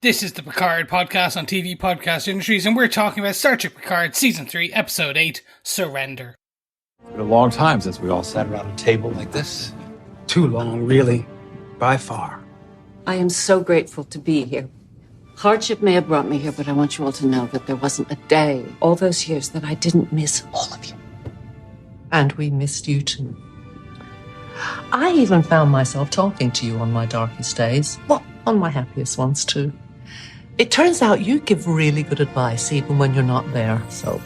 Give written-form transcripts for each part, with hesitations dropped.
This is the Picard podcast on TV Podcast Industries, and we're talking about Star Trek Picard Season 3, Episode 8, Surrender. It's been a long time since we all sat around a table like this. Too long, really. By far. I am so grateful to be here. Hardship may have brought me here, but I want you all to know that there wasn't a day all those years that I didn't miss all of you. And we missed you too. I even found myself talking to you on my darkest days. Well, on my happiest ones too. It turns out you give really good advice even when you're not there, so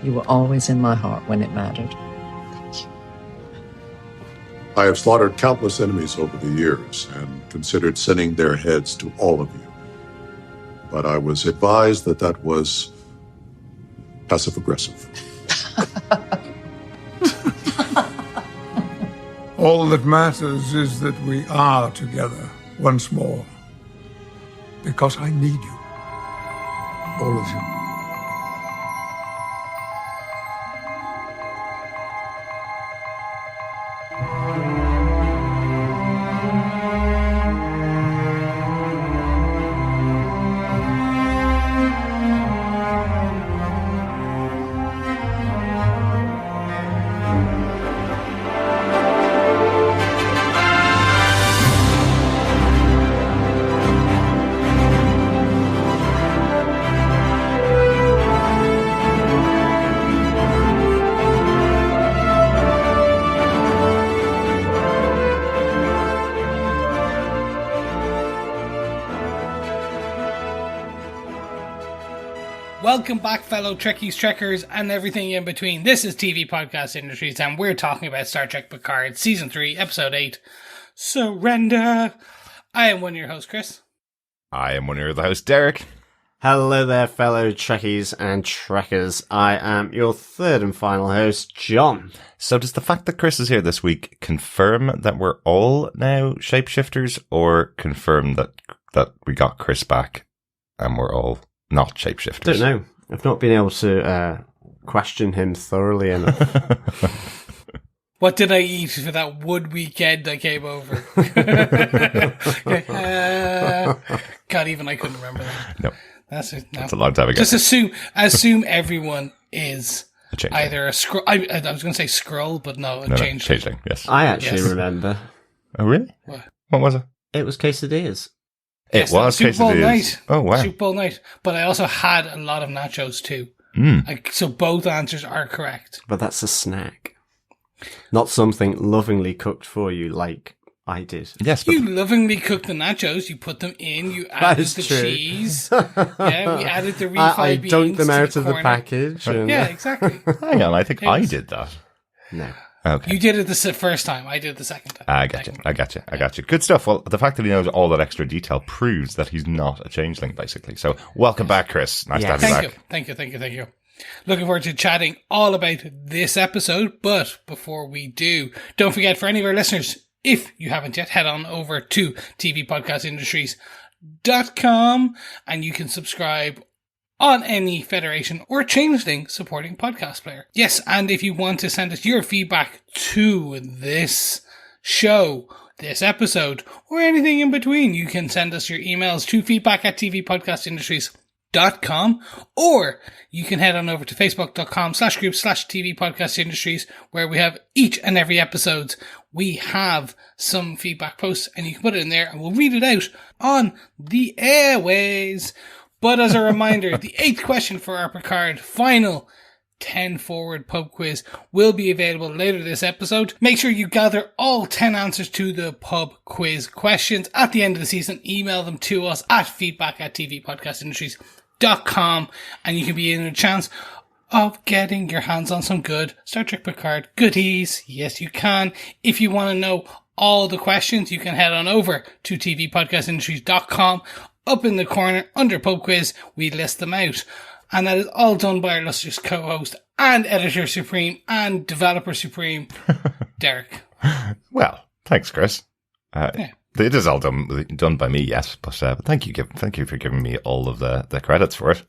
you were always in my heart when it mattered. Thank you. I have slaughtered countless enemies over the years and considered sending their heads to all of you. But I was advised that that was passive-aggressive. All that matters is that we are together once more. Because I need you. All of you. Welcome back, fellow Trekkies, Trekkers, and everything in between. This is TV Podcast Industries, and we're talking about Star Trek Picard, Season 3, Episode 8, Surrender. I am one of your hosts, Chris. I am one of your other hosts, Derek. Hello there, fellow Trekkies and Trekkers. I am your third and final host, John. So does the fact that Chris is here this week confirm that we're all now shapeshifters, or confirm that we got Chris back and we're all not shapeshifters? Don't know. I've not been able to question him thoroughly enough. What did I eat for that wood weekend I came over? God, even I couldn't remember that. No. That's it. No. That's a long time ago. Just assume everyone is changeling. either a scroll. I was going to say scroll, but no, changeling. Yes. I actually remember. Oh, really? What was it? It was quesadillas. It was Super Bowl quesadillas. night. Oh, wow. Super Bowl night. But I also had a lot of nachos too. So both answers are correct. But that's a snack. Not something lovingly cooked for you like I did. Yes, but You lovingly cooked the nachos. You put them in. You added the cheese. Yeah, we added the refried I beans. dunked them to out of the corner. package. And Yeah, exactly. hang on, I think I was- did that. No. Okay. You did it the first time. I did it the second time. I got you. Good stuff. Well, the fact that he knows all that extra detail proves that he's not a changeling, basically. So, welcome back, Chris. Nice to have you back. Thank you. Looking forward to chatting all about this episode. But before we do, don't forget, for any of our listeners, if you haven't yet, head on over to tvpodcastindustries.com and you can subscribe on any Federation or Changeling supporting podcast player. Yes, and if you want to send us your feedback to this show, this episode, or anything in between, you can send us your emails to feedback@tvpodcastindustries.com, or you can head on over to facebook.com/group/tvpodcastindustries, where we have each and every episode. We have some feedback posts and you can put it in there and we'll read it out on the airways. But as a reminder, the 8th question for our Picard final 10 forward pub quiz will be available later this episode. Make sure you gather all 10 answers to the pub quiz questions at the end of the season. Email them to us at feedback@tvpodcastindustries.com and you can be in a chance of getting your hands on some good Star Trek Picard goodies. Yes, you can. If you want to know all the questions, you can head on over to tvpodcastindustries.com. Up in the corner, under pub quiz, we list them out. And that is all done by our illustrious co-host and editor supreme and developer supreme, Derek. Well, thanks, Chris. It is all done by me, yes, but thank you for giving me all of the credits for it.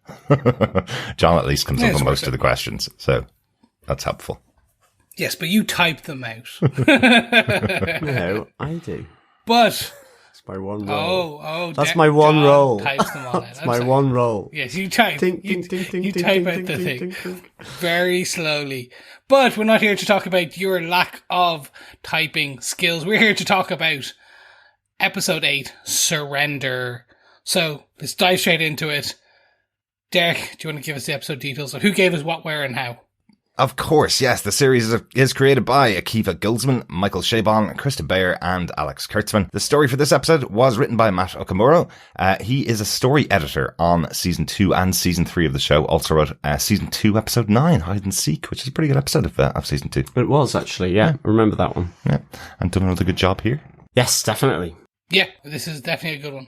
John at least comes up with most of the questions, so that's helpful. Yes, but you type them out. No, I do. But That's my one role. That's my one John role. Types them all That's my one role. Yes, you type. Ding, you ding, ding, you ding, type ding, out ding, the ding, thing ding. very slowly. But we're not here to talk about your lack of typing skills. We're here to talk about episode 8, Surrender. So let's dive straight into it. Derek, do you want to give us the episode details of who gave us what, where, and how? Of course, yes. The series is created by Akiva Goldsman, Michael Chabon, Krista Bayer, and Alex Kurtzman. The story for this episode was written by Matt Okamura. He is a story editor on season 2 and season 3 of the show. Also wrote season 2, episode 9, Hide and Seek, which is a pretty good episode of season 2. It was, actually, yeah. I remember that one. Yeah, and done another good job here. Yes, definitely. Yeah, this is definitely a good one.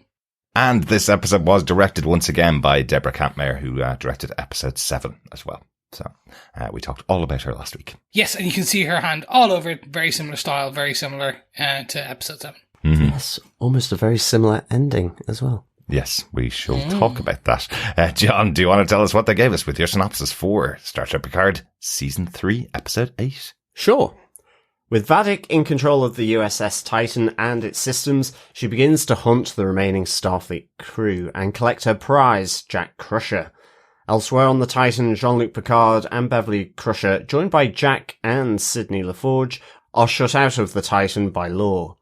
And this episode was directed once again by Deborah Kampmeyer, who directed episode 7 as well. So we talked all about her last week. Yes, and you can see her hand all over it. Very similar style, very similar to episode 7. Mm-hmm. Yes, almost a very similar ending as well. Yes, we shall talk about that. John, do you want to tell us what they gave us with your synopsis for Star Trek Picard Season 3, Episode 8? Sure. With Vadik in control of the USS Titan and its systems, she begins to hunt the remaining Starfleet crew and collect her prize, Jack Crusher. Elsewhere on the Titan, Jean-Luc Picard and Beverly Crusher, joined by Jack and Sidney LaForge, are shut out of the Titan by law.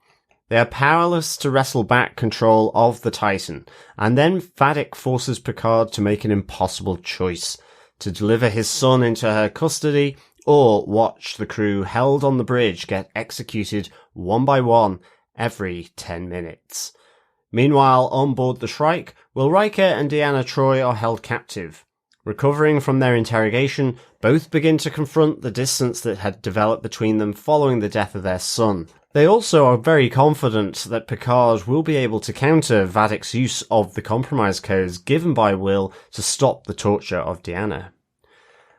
They are powerless to wrestle back control of the Titan, and then Vadik forces Picard to make an impossible choice, to deliver his son into her custody or watch the crew held on the bridge get executed one by one every 10 minutes. Meanwhile, on board the Shrike, Will Riker and Deanna Troi are held captive. Recovering from their interrogation, both begin to confront the distance that had developed between them following the death of their son. They also are very confident that Picard will be able to counter Vadik's use of the compromise codes given by Will to stop the torture of Deanna.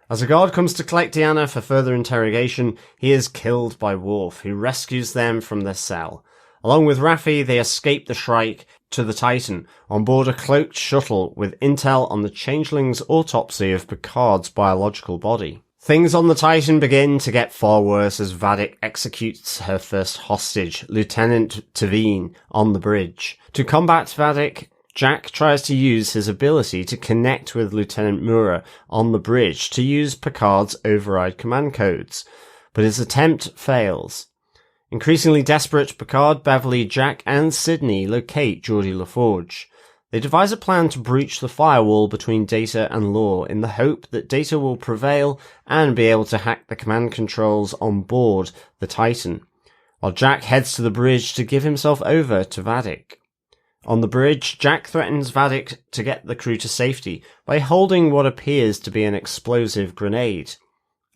As a guard comes to collect Deanna for further interrogation, he is killed by Worf, who rescues them from their cell. Along with Raffi, they escape the Shrike to the Titan on board a cloaked shuttle with intel on the changeling's autopsy of Picard's biological body. Things on the Titan begin to get far worse as Vadik executes her first hostage, Lieutenant Tavine, on the bridge. To combat Vadik, Jack tries to use his ability to connect with Lieutenant Mura on the bridge to use Picard's override command codes, but his attempt fails. Increasingly desperate, Picard, Beverly, Jack, and Sidney locate Geordi LaForge. They devise a plan to breach the firewall between Data and Lore in the hope that Data will prevail and be able to hack the command controls on board the Titan, while Jack heads to the bridge to give himself over to Vadik. On the bridge, Jack threatens Vadik to get the crew to safety by holding what appears to be an explosive grenade.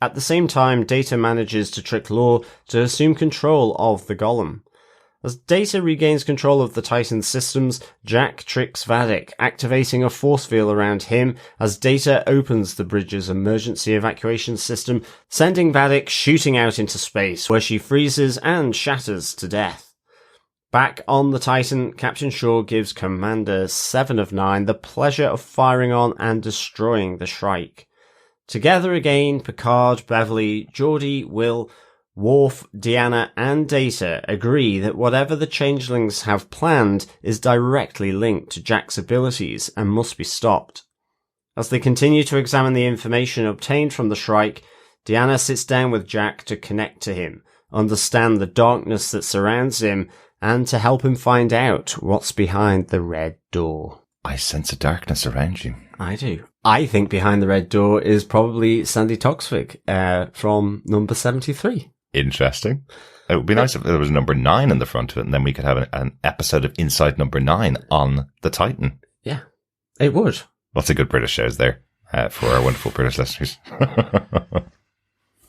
At the same time, Data manages to trick Lore to assume control of the Golem. As Data regains control of the Titan's systems, Jack tricks Vadik, activating a force field around him as Data opens the bridge's emergency evacuation system, sending Vadik shooting out into space, where she freezes and shatters to death. Back on the Titan, Captain Shaw gives Commander 7 of 9 the pleasure of firing on and destroying the Shrike. Together again, Picard, Beverly, Geordi, Will, Worf, Deanna, and Data agree that whatever the changelings have planned is directly linked to Jack's abilities and must be stopped. As they continue to examine the information obtained from the Shrike, Deanna sits down with Jack to connect to him, understand the darkness that surrounds him, and to help him find out what's behind the red door. I sense a darkness around you. I do. I think behind the red door is probably Sandy Toksvig from number 73. Interesting. It would be nice if there was number 9 in the front of it, and then we could have an episode of Inside Number 9 on the Titan. Yeah, it would. Lots of good British shows there for our wonderful British listeners.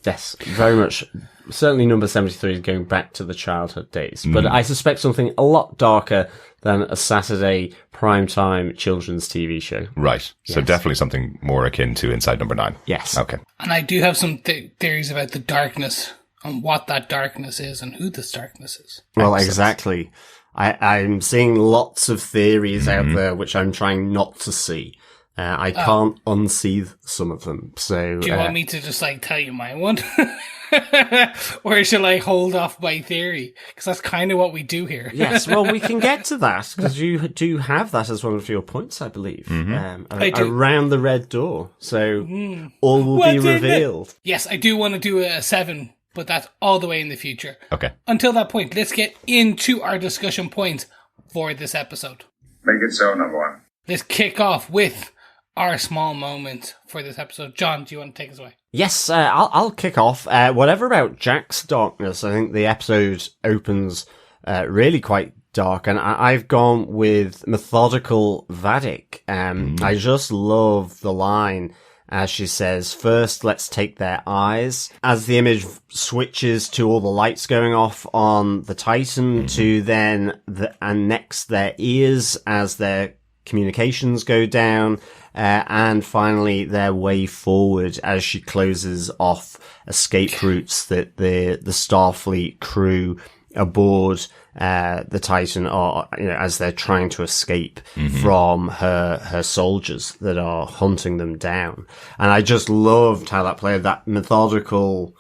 Yes, very much. Certainly number 73 is going back to the childhood days. But I suspect something a lot darker than a Saturday primetime children's TV show. Right. So definitely something more akin to Inside Number 9. Yes. Okay. And I do have some theories about the darkness and what that darkness is and who this darkness is. Well, exactly. I'm seeing lots of theories out there which I'm trying not to see. I can't unsee some of them. So, do you want me to just tell you my one? Or shall I hold off my theory? Because that's kind of what we do here. Yes, well, we can get to that, because you do have that as one of your points, I believe. Around the red door. So all will be revealed. Yes, I do want to do a 7, but that's all the way in the future. Okay. Until that point, let's get into our discussion points for this episode. Make it so, number one. Let's kick off with our small moment for this episode. John, do you want to take us away? Yes, I'll kick off. Whatever about Jack's darkness, I think the episode opens really quite dark, and I've gone with methodical Vadik. I just love the line as she says, "First, let's take their eyes." As the image switches to all the lights going off on the Titan, to then and next their ears as their communications go down, and finally their way forward as she closes off escape routes that the Starfleet crew aboard the Titan are, as they're trying to escape from her soldiers that are hunting them down. And I just loved how that played, that methodical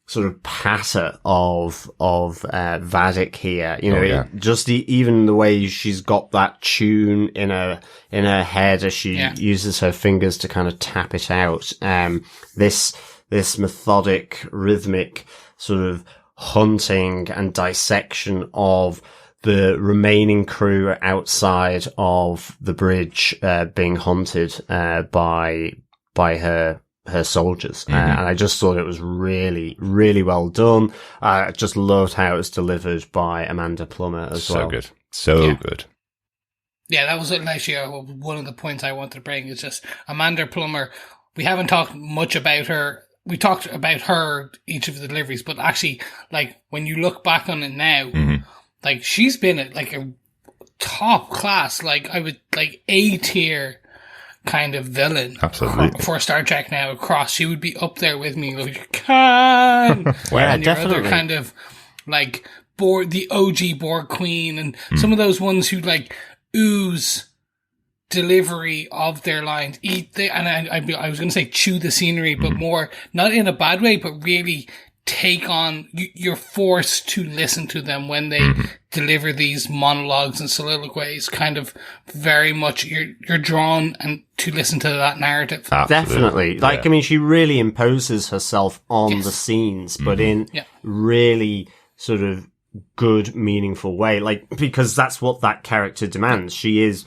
sort of patter of Vadik here, even the way she's got that tune in her head as she uses her fingers to kind of tap it out. This methodic, rhythmic sort of hunting and dissection of the remaining crew outside of the bridge, being hunted, by her soldiers. And I just thought it was really, really well done. I just loved how it was delivered by Amanda Plummer as well. So good. Yeah, that was actually one of the points I wanted to bring, is just Amanda Plummer. We haven't talked much about her. We talked about her, each of the deliveries, but actually, when you look back on it now, she's been a top class, A tier kind of villain. Absolutely. For Star Trek now across. She would be up there with me. Khan! And your definitely. other kind of, the OG Borg Queen, and some of those ones who, ooze delivery of their lines. I was going to say chew the scenery, but more, not in a bad way, but really take on, you're forced to listen to them when they deliver these monologues and soliloquies, kind of very much, you're drawn and to listen to that narrative. Absolutely. Definitely. She really imposes herself on the scenes, but in really sort of good, meaningful way, because that's what that character demands. She is,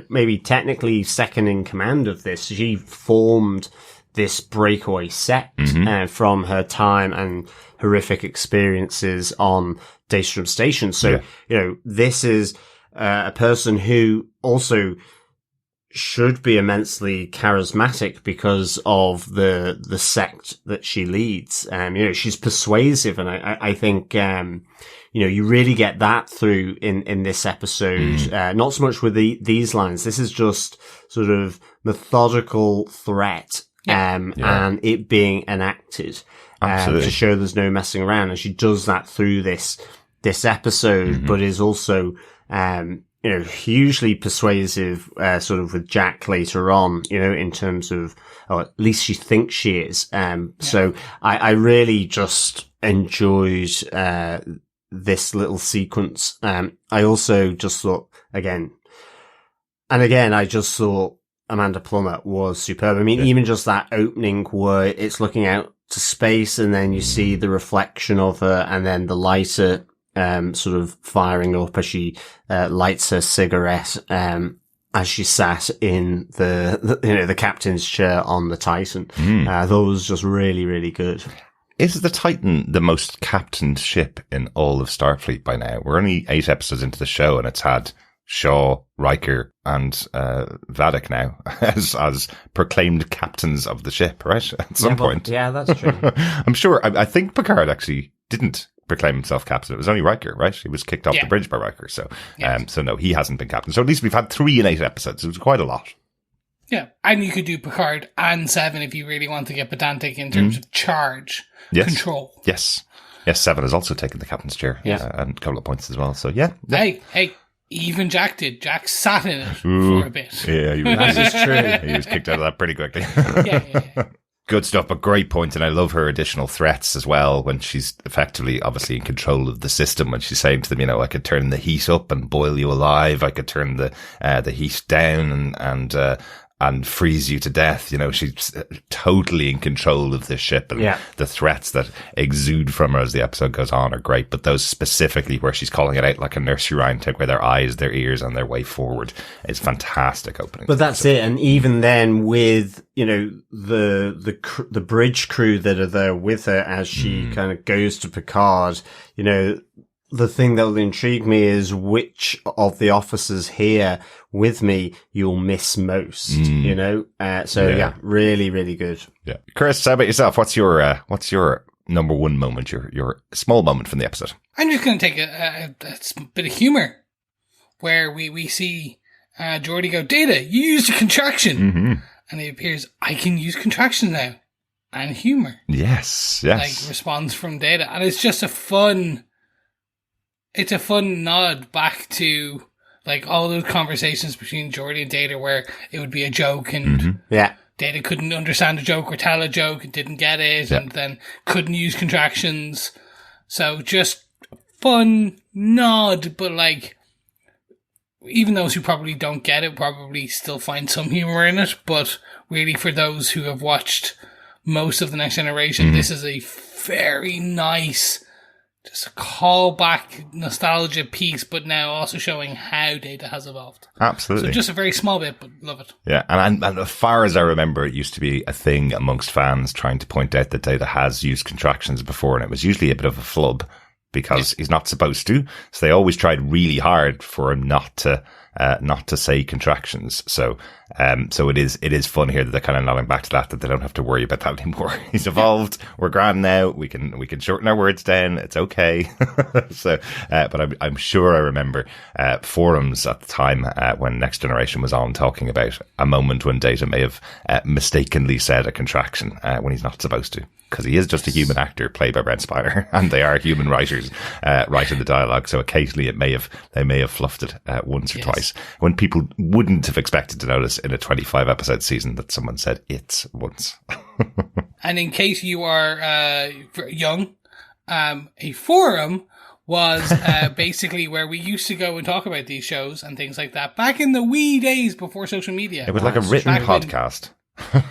maybe technically second in command of this. She formed this breakaway sect from her time and horrific experiences on Daystrom Station. So, this is a person who also should be immensely charismatic because of the sect that she leads. She's persuasive, and I think, you really get that through in this episode. Not so much with these lines. This is just sort of methodical threat, and it being enacted, to show there's no messing around. And she does that through this episode, but is also, hugely persuasive, sort of with Jack later on, in terms of, or at least she thinks she is. So I really just enjoyed, this little sequence. I also just thought, again, I just thought Amanda Plummer was superb. I mean, even just that opening where it's looking out to space and then you see the reflection of her and then the lighter, sort of firing up as she, lights her cigarette, as she sat in the captain's chair on the Titan. I thought it was just really, really good. Is the Titan the most captained ship in all of Starfleet by now? We're only 8 episodes into the show and it's had Shaw, Riker, and Vadik now as proclaimed captains of the ship, right? At some point. Yeah, that's true. I'm sure. I think Picard actually didn't proclaim himself captain. It was only Riker, right? He was kicked off the bridge by Riker. So, so no, he hasn't been captain. So at least we've had 3 in 8 episodes. It was quite a lot. Yeah, and you could do Picard and 7 if you really want to get pedantic in terms of charge, control. Yes, 7 has also taken the captain's chair and a couple of points as well. So yeah. Hey, Even Jack did. Jack sat in it for a bit. Yeah, That is true. he was kicked out of that pretty quickly. Yeah. Good stuff, but great point. And I love her additional threats as well when she's effectively, obviously, in control of the system. When she's saying to them, I could turn the heat up and boil you alive. I could turn the heat down and freeze you to death. She's totally in control of this ship, and the threats that exude from her as the episode goes on are great. But those specifically where she's calling it out like a nursery rhyme, take away their eyes, their ears, and their way forward, is fantastic opening. But that's it. And even then with, the bridge crew that are there with her as she kind of goes to Picard, the thing that will intrigue me is which of the officers here with me you'll miss most, really, really good. Yeah. Chris, how about yourself? What's your number one moment, your small moment from the episode? I'm just going to take a bit of humor where we see Geordi go, Data, you used a contraction. Mm-hmm. And it appears, I can use contraction now. And humor. Yes. Like, response from Data. And it's just a fun nod back to, like, all those conversations between Geordi and Data where it would be a joke and Data couldn't understand a joke or tell a joke and didn't get it and then couldn't use contractions. So just fun nod, but, like, even those who probably don't get it probably still find some humor in it. But really, for those who have watched most of The Next Generation, this is a very nice, just a callback nostalgia piece, but now also showing how Data has evolved. Absolutely. So just a very small bit, but love it. Yeah, and as far as I remember, it used to be a thing amongst fans trying to point out that Data has used contractions before, and it was usually a bit of a flub because he's not supposed to. So they always tried really hard for him not to say contractions. So it is fun here that they're kind of nodding back to that they don't have to worry about that anymore. He's evolved. We're grand now. We can shorten our words down. It's okay. But I'm sure I remember, forums at the time, when Next Generation was on talking about a moment when Data may have, mistakenly said a contraction, when he's not supposed to. Because he is just a human actor played by Brent Spiner, and they are human writers, writing the dialogue. So occasionally they may have fluffed it, once or twice when people wouldn't have expected to notice in a 25 episode season that someone said it's once. And in case you are young, a forum was basically where we used to go and talk about these shows and things like that back in the wee days before social media. It was like a written podcast.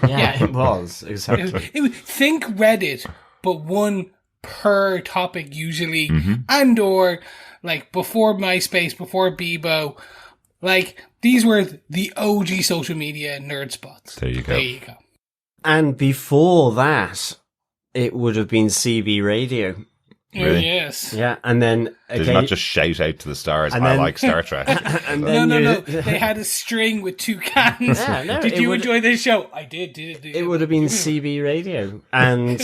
Yeah, it was. Exactly. It was, think Reddit, but one per topic usually, and or like before MySpace, before Bebo. Like, these were the OG social media nerd spots. There you go. And before that, it would have been CB radio. Really? Oh, yes. Yeah, and then did you not just shout out to the stars, I like Star Trek? No. They had a string with two cans. Did you enjoy this show? I did. It would have been CB radio. And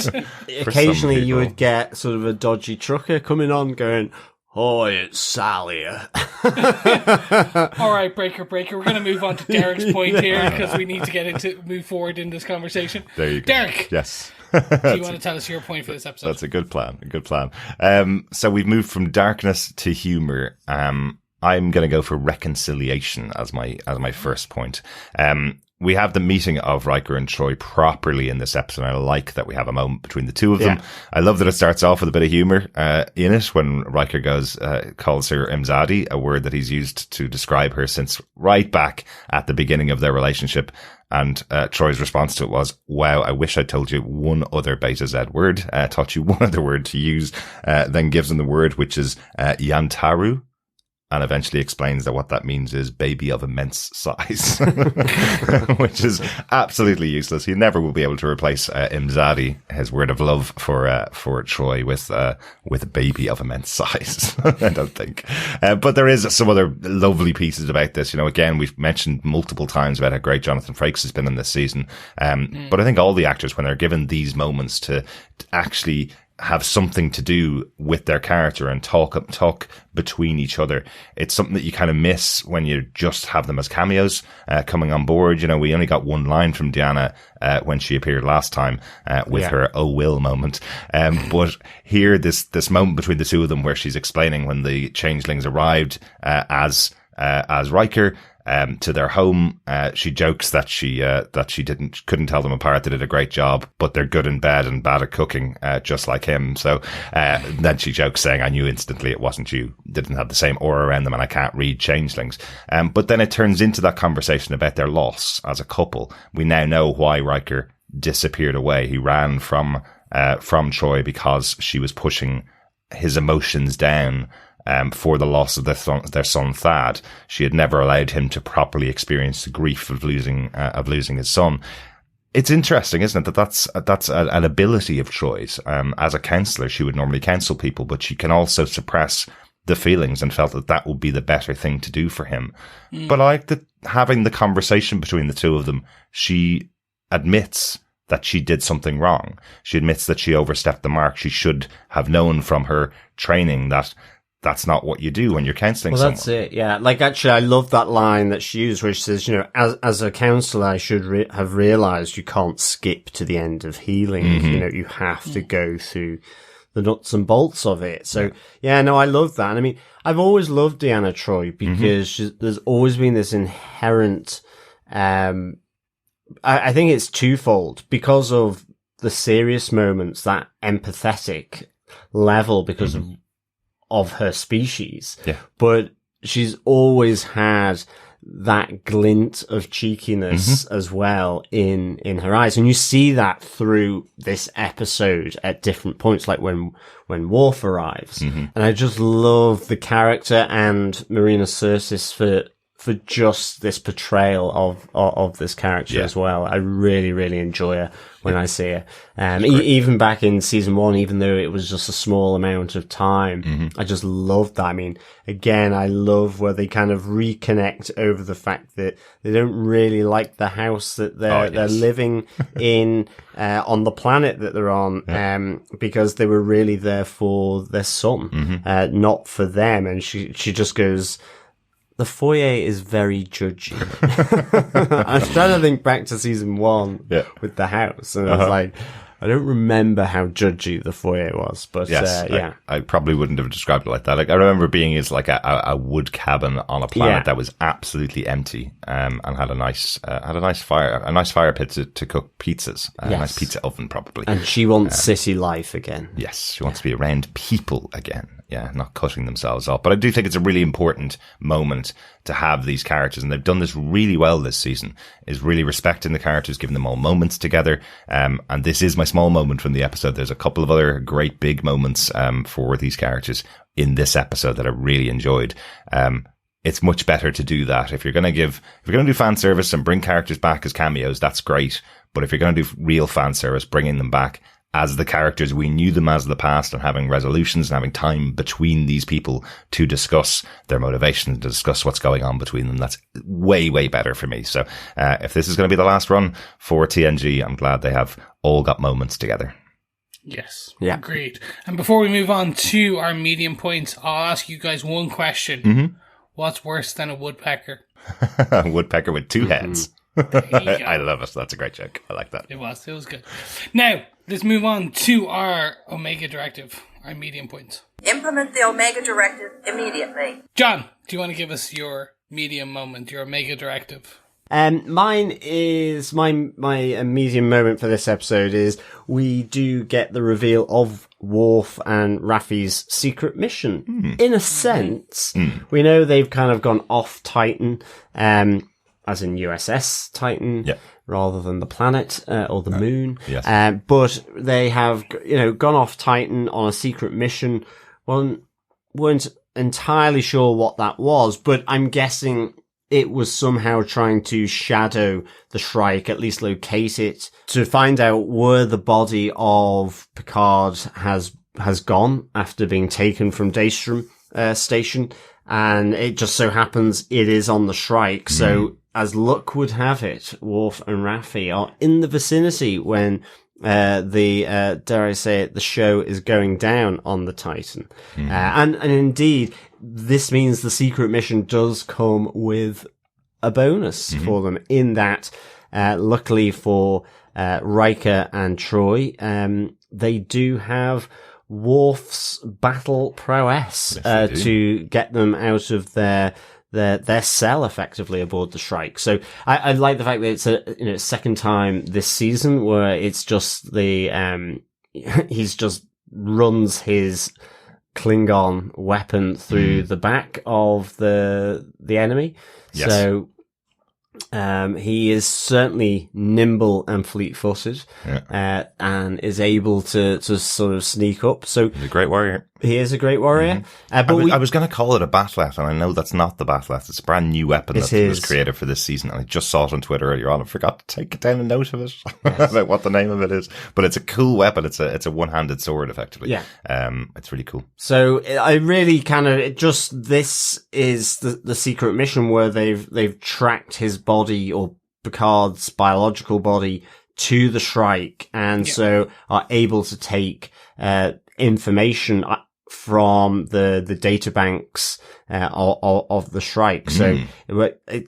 occasionally you would get sort of a dodgy trucker coming on going, "Oh, it's Sally." All right, breaker. We're going to move on to Derek's point here because we need to move forward in this conversation. There you go. Derek. Yes. Do you want to tell us your point for this episode? That's a good plan. So we've moved from darkness to humor. I'm going to go for reconciliation as my first point. We have the meeting of Riker and Troi properly in this episode. I like that we have a moment between the two of them. I love that it starts off with a bit of humor in it when Riker calls her Imzadi, a word that he's used to describe her since right back at the beginning of their relationship. And Troy's response to it was, "Wow, I wish I'd told you one other Betazoid word, taught you one other word to use," then gives him the word, which is Yantaru. And eventually explains that what that means is baby of immense size, which is absolutely useless. He never will be able to replace Imzadi, his word of love for Troi, with baby of immense size. I don't think. But there is some other lovely pieces about this. Again, we've mentioned multiple times about how great Jonathan Frakes has been in this season. But I think all the actors, when they're given these moments to actually have something to do with their character and talk between each other, it's something that you kind of miss when you just have them as cameos coming on board. We only got one line from Deanna when she appeared last time with her "oh Will" moment, but here this moment between the two of them where she's explaining when the changelings arrived as as Riker. To their home. She jokes that she couldn't tell them apart. They did a great job, but they're good in bed and bad at cooking, just like him. So, then she jokes saying, I knew instantly it wasn't you. Didn't have the same aura around them and I can't read changelings. But then it turns into that conversation about their loss as a couple. We now know why Riker disappeared away. He ran from Troi because she was pushing his emotions down for the loss of their son Thad. She had never allowed him to properly experience the grief of losing his son. It's interesting, isn't it, that that's an ability of Troi's. As a counselor, she would normally counsel people, but she can also suppress the feelings, and felt that would be the better thing to do for him. But I like that having the conversation between the two of them, she admits that she did something wrong. She admits that she overstepped the mark. She should have known from her training that that's not what you do when you're counselling someone. Well, that's it, yeah. Like, actually, I love that line that she used, where she says, as a counsellor, I should have realised you can't skip to the end of healing. Mm-hmm. You have to go through the nuts and bolts of it. So, yeah, no, I love that. And I mean, I've always loved Deanna Troi because there's always been this inherent, I think it's twofold, because of the serious moments, that empathetic level, because of her species. Yeah. But she's always had that glint of cheekiness as well in her eyes. And you see that through this episode at different points, like when Worf arrives. And I just love the character and Marina Sirtis for just this portrayal of this character as well. I really, really enjoy her when I see her. Even back in season 1, even though it was just a small amount of time, I just loved that. I mean, again, I love where they kind of reconnect over the fact that they don't really like the house that they're living in, on the planet that they're on, because they were really there for their son, not for them. And she just goes, the foyer is very judgy. I was trying to think back to season 1 with the house, and I was like, I don't remember how judgy the foyer was, but I probably wouldn't have described it like that. Like, I remember being as like a wood cabin on a planet that was absolutely empty, and had a nice fire pit to cook pizzas, a nice pizza oven probably. And she wants city life again. Yes, she wants to be around people again. Yeah, not cutting themselves off. But I do think it's a really important moment to have these characters, and they've done this really well this season, is really respecting the characters, giving them all moments together. And this is my small moment from the episode. There's a couple of other great big moments for these characters in this episode that I really enjoyed. It's much better to do that. If you're going to do fan service and bring characters back as cameos, that's great. But if you're going to do real fan service, bringing them back as the characters we knew them as in the past, and having resolutions and having time between these people to discuss their motivations, to discuss what's going on between them, that's way, way better for me. So, if this is going to be the last run for TNG, I'm glad they have all got moments together. Yes. Yeah. Agreed. And before we move on to our medium points, I'll ask you guys one question. What's worse than a woodpecker? A woodpecker with two heads. I love it. That's a great joke. I like that. It was good. Now, let's move on to our Omega Directive, our medium points. Implement the Omega Directive immediately. John, do you want to give us your medium moment, your Omega Directive? Mine is my medium moment for this episode is we do get the reveal of Worf and Raffi's secret mission. In a sense, we know they've kind of gone off Titan, as in USS Titan, rather than the planet or the moon. Yes. But they have, gone off Titan on a secret mission. Weren't entirely sure what that was, but I'm guessing it was somehow trying to shadow the Shrike, at least locate it, to find out where the body of Picard has gone after being taken from Daystrom station. And it just so happens it is on the Shrike. So, as luck would have it, Worf and Raffi are in the vicinity when dare I say it, the show is going down on the Titan. And indeed, this means the secret mission does come with a bonus for them, in that, luckily for Riker and Troi, they do have Worf's battle prowess to get them out of their their cell effectively aboard the Shrike. So I like the fact that it's a second time this season where it's just he's just runs his Klingon weapon through the back of the enemy. Yes. So he is certainly nimble and fleet-footed, and is able to sort of sneak up. So he's a great warrior. He is a great warrior. But I was going to call it a Bat'leth, and I know that's not the Bat'leth. It's a brand new weapon that was created for this season, and I just saw it on Twitter earlier on. I forgot to take down a note of it about what the name of it is. But it's a cool weapon. It's a one-handed sword, effectively. Yeah. It's really cool. So I really this is the secret mission where they've tracked his body, or Picard's biological body, to the Shrike, and so are able to take information from the data banks of the Shrike. So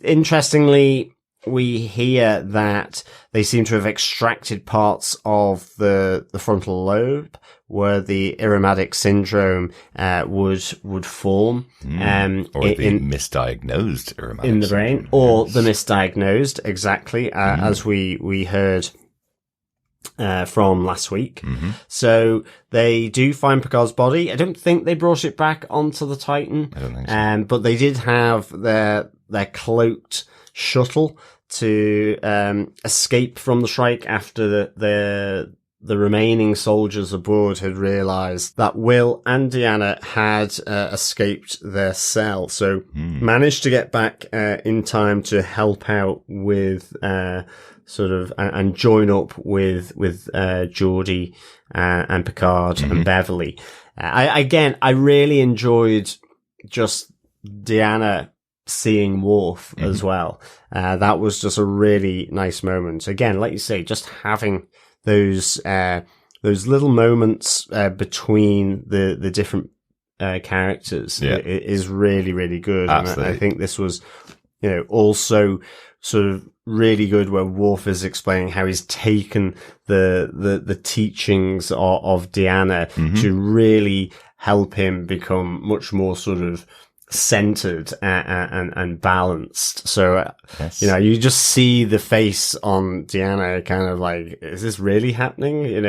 interestingly, we hear that they seem to have extracted parts of the frontal lobe where the Irumadic syndrome would form, or the misdiagnosed Irumadic in the brain, syndrome. or the misdiagnosed, exactly, as we heard from last week. So they do find Picard's body. I don't think they brought it back onto the Titan. I don't think so. But they did have their cloaked shuttle to escape from the Shrike after the remaining soldiers aboard had realized that Will and Deanna had escaped their cell. So managed to get back in time to help out with and join up with Geordi and Picard and Beverly. I really enjoyed just Deanna seeing Worf as well. That was just a really nice moment. Again, like you say, just having those little moments between the different characters is really, really good. Absolutely. And I think this was, also sort of really good where Worf is explaining how he's taken the teachings of Deanna to really help him become much more sort of centered and balanced. So, you just see the face on Deanna kind of like, is this really happening?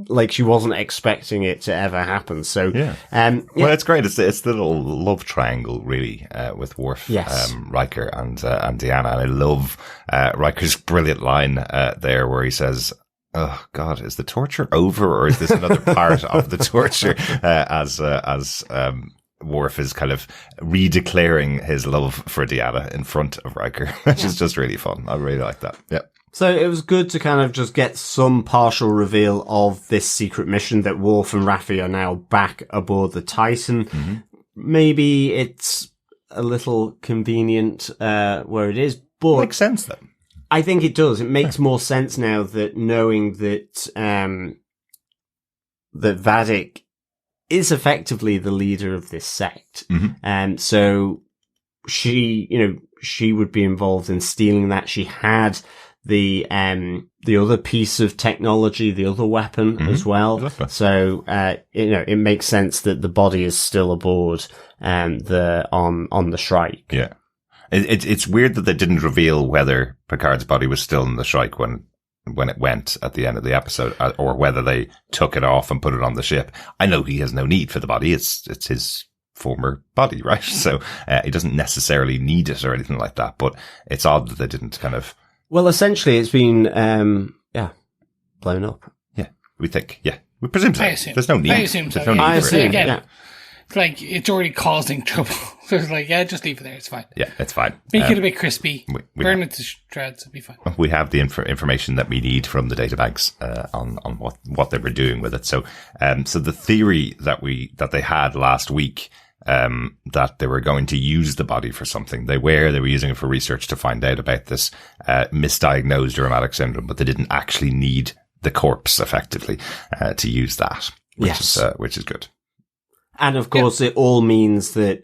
Like she wasn't expecting it to ever happen. So, well, it's great. It's the little love triangle, really, with Worf, Yes. Riker, and Deanna. And I love Riker's brilliant line there where he says, "Oh God, is the torture over, or is this another part of the torture?" As Worf is kind of redeclaring his love for Deanna in front of Riker, which is just really fun. I really like that. Yeah. So it was good to kind of just get some partial reveal of this secret mission that Worf and Raffi are now back aboard the Titan. Maybe it's a little convenient where it is, but makes sense then. I think it does. It makes more sense now that knowing that that Vadic is effectively the leader of this sect. And so she would be involved in stealing that. She had the other piece of technology, the other weapon as well. Exactly. So, it makes sense that the body is still aboard, on the Shrike. Yeah. It's weird that they didn't reveal whether Picard's body was still in the Shrike when it went at the end of the episode, or whether they took it off and put it on the ship. I know he has no need for the body. It's his former body, right? So he doesn't necessarily need it or anything like that, but it's odd that they didn't kind of... Well, essentially it's been, blown up. Yeah, we think, we presume so. I assume. There's no need. I assume so. There's no need for it. Again, it's like, it's already causing trouble. So it's like, just leave it there. It's fine. Yeah, it's fine. Make it a bit crispy. Burn have, it to shreds. It'll be fine. We have the information that we need from the databanks on what they were doing with it. So the theory that they had last week, that they were going to use the body for something. They were using it for research to find out about this misdiagnosed Irumadic syndrome, but they didn't actually need the corpse effectively to use that, which is good. And of course, it all means that,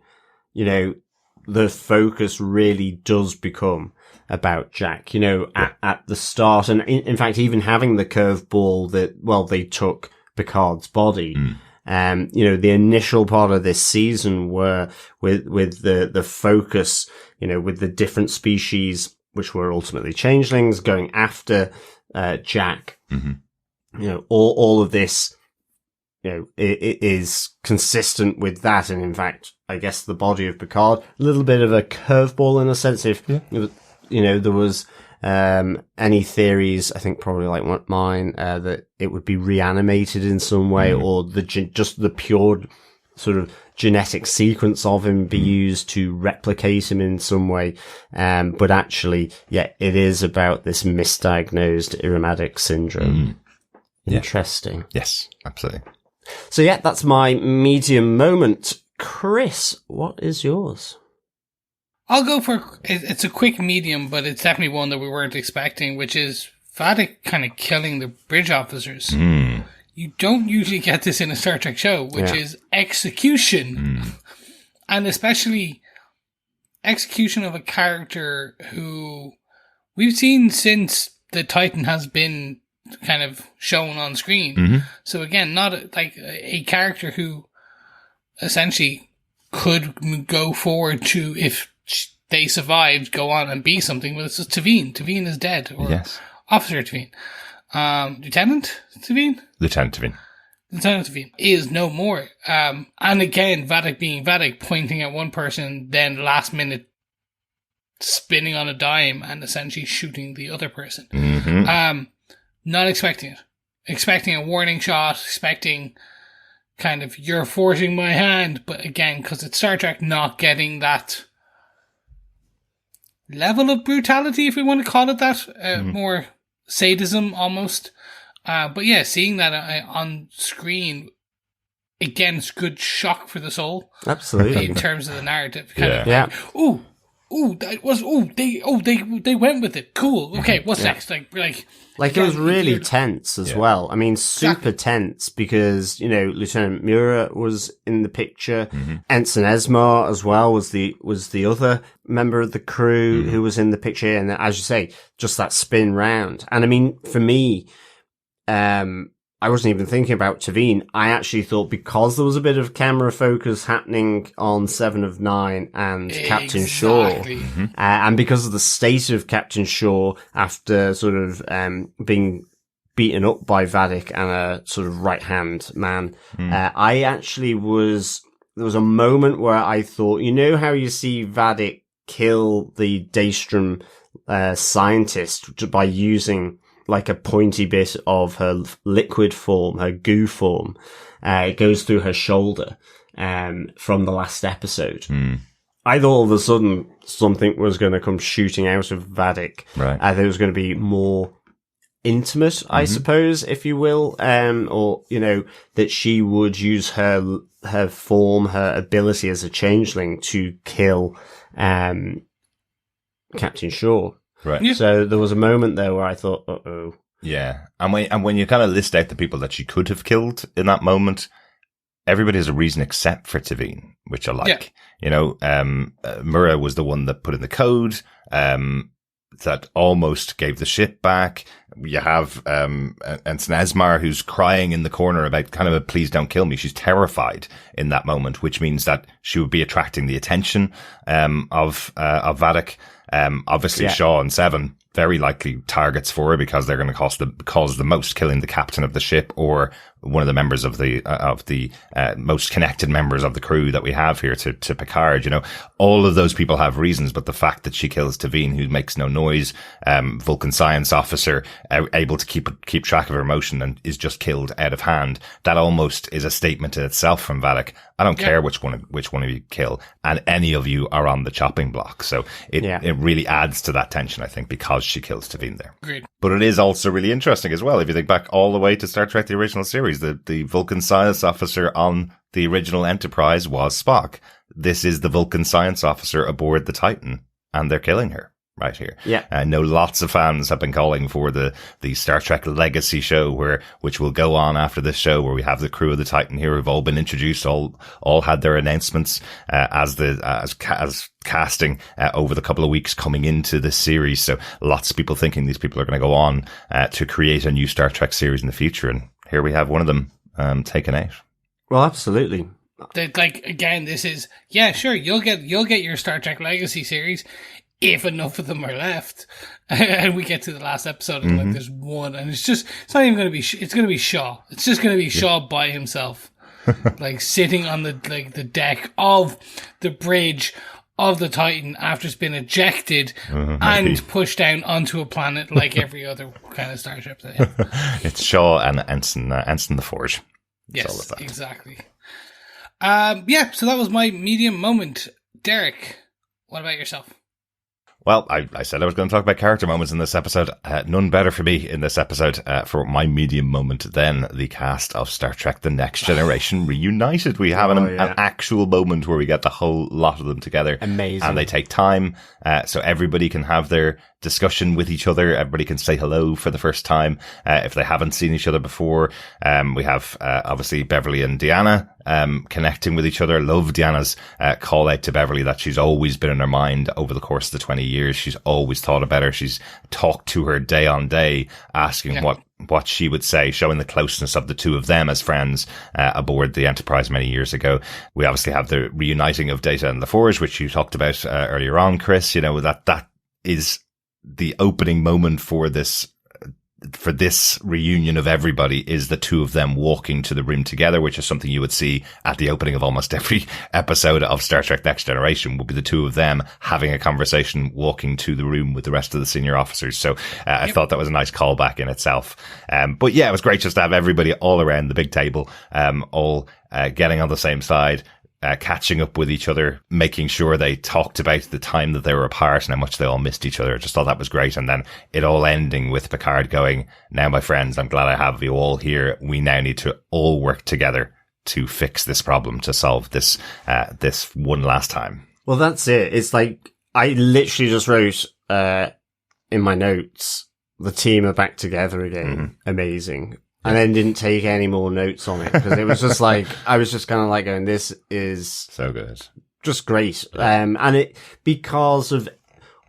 the focus really does become about Jack, at the start. And in fact, even having the curveball that, they took Picard's body, The initial part of this season were with the focus, with the different species, which were ultimately changelings, going after, Jack. Mm-hmm. All of this, it is consistent with that. And in fact, I guess the body of Picard, a little bit of a curveball in a sense. If, there was, any theories, I think probably like mine, that it would be reanimated in some way, or just the pure sort of genetic sequence of him be used to replicate him in some way. But actually, it is about this misdiagnosed Irumadic syndrome. Interesting. Yes, absolutely. So that's my medium moment. Chris, what is yours? I'll go for, it's a quick medium, but it's definitely one that we weren't expecting, which is Vadic kind of killing the bridge officers. You don't usually get this in a Star Trek show, which is execution. And especially execution of a character who we've seen since the Titan has been kind of shown on screen. So again, not a character who essentially could go forward to, if they survived, go on and be something. Well, it's just Tavine. Tavine is dead. Or Officer Tavine. Lieutenant Tavine? Lieutenant Tavine. Lieutenant Tavine is no more. And again, Vadic being Vadic, pointing at one person, then last minute spinning on a dime and essentially shooting the other person. Not expecting it. Expecting a warning shot, expecting kind of, you're forcing my hand. But again, because it's Star Trek, not getting that level of brutality, if we want to call it that. More sadism almost. But seeing that on screen, again, it's good shock for the soul. Absolutely. In terms of the narrative. They went with it. Cool. Okay, what's next? It was really tense as well. I mean, super tense because, Lieutenant Mura was in the picture. Ensign Esmar as well was the other member of the crew who was in the picture. And as you say, just that spin round. And I mean, for me, I wasn't even thinking about Tavine. I actually thought, because there was a bit of camera focus happening on 7 of 9 and Captain Shaw, and because of the state of Captain Shaw after sort of being beaten up by Vadic and a sort of right-hand man, I actually there was a moment where I thought, how you see Vadic kill the Daystrom scientist by using like a pointy bit of her liquid form, her goo form, it goes through her shoulder, from the last episode. I thought all of a sudden something was going to come shooting out of Vadic. Right. I think it was going to be more intimate, I suppose, if you will, or, that she would use her form, her ability as a changeling to kill, Captain Shaw. Right. Yeah. So there was a moment there where I thought, uh-oh. Yeah. And when you kind of list out the people that she could have killed in that moment, everybody has a reason except for Tavine, which I like. Mura was the one that put in the code, that almost gave the ship back. You have Ensign Esmar, who's crying in the corner about kind of a please don't kill me. She's terrified in that moment, which means that she would be attracting the attention of Vadic. Obviously Shaw and 7 very likely targets for her because they're going to cause the most, killing the captain of the ship or one of the members of the most connected members of the crew that we have here to Picard. All of those people have reasons, but the fact that she kills Tavine, who makes no noise, Vulcan science officer, able to keep track of her emotion, and is just killed out of hand, that almost is a statement in itself from Vadic. I don't care which one of you kill, and any of you are on the chopping block. So it really adds to that tension, I think, because she kills Tavine there. Agreed. But it is also really interesting as well, if you think back all the way to Star Trek, the original series, the Vulcan science officer on the original Enterprise was Spock. This is the Vulcan science officer aboard the Titan, and they're killing her right here. Yeah. I know lots of fans have been calling for the Star Trek Legacy show, which will go on after this show, where we have the crew of the Titan here who've all been introduced, all had their announcements as casting over the couple of weeks coming into this series. So lots of people thinking these people are going to go on to create a new Star Trek series in the future, and here we have one of them taken out. Well, absolutely. That, like, again, this is, yeah, sure, you'll get your Star Trek Legacy series if enough of them are left. And we get to the last episode and like there's one, and it's not even going to be, it's going to be Shaw. It's just going to be Shaw by himself, like sitting on the deck of the bridge of the Titan after it's been ejected and pushed down onto a planet like every other kind of starship. It's Shaw and Ensign the Forge. Yes, exactly. So that was my medium moment. Derek, what about yourself? Well, I said I was going to talk about character moments in this episode. None better for me in this episode for my medium moment than the cast of Star Trek The Next Generation reunited. We have an actual moment where we get the whole lot of them together. Amazing. And they take time so everybody can have their discussion with each other. Everybody can say hello for the first time if they haven't seen each other before. We have obviously Beverly and Deanna connecting with each other. Love Deanna's call out to Beverly that she's always been in her mind over the course of the 20 years. She's always thought about her. She's talked to her day on day, asking what she would say, showing the closeness of the two of them as friends aboard the Enterprise many years ago. We obviously have the reuniting of Data and LaForge, which you talked about earlier on, Chris. You know, that is the opening moment for this reunion of everybody, is the two of them walking to the room together, which is something you would see at the opening of almost every episode of Star Trek Next Generation, would be the two of them having a conversation, walking to the room with the rest of the senior officers. So I thought that was a nice callback in itself. But yeah, it was great just to have everybody all around the big table, all getting on the same side. Catching up with each other, making sure they talked about the time that they were apart and how much they all missed each other. Just thought that was great. And then it all ending with Picard going, "Now, my friends, I'm glad I have you all here. We now need to all work together to fix this problem, to solve this one last time." Well, that's it. It's like, I literally just wrote in my notes, the team are back together again. Amazing. And then didn't take any more notes on it because it was just like, I was just kind of like going, this is so good. Just great. And it, because of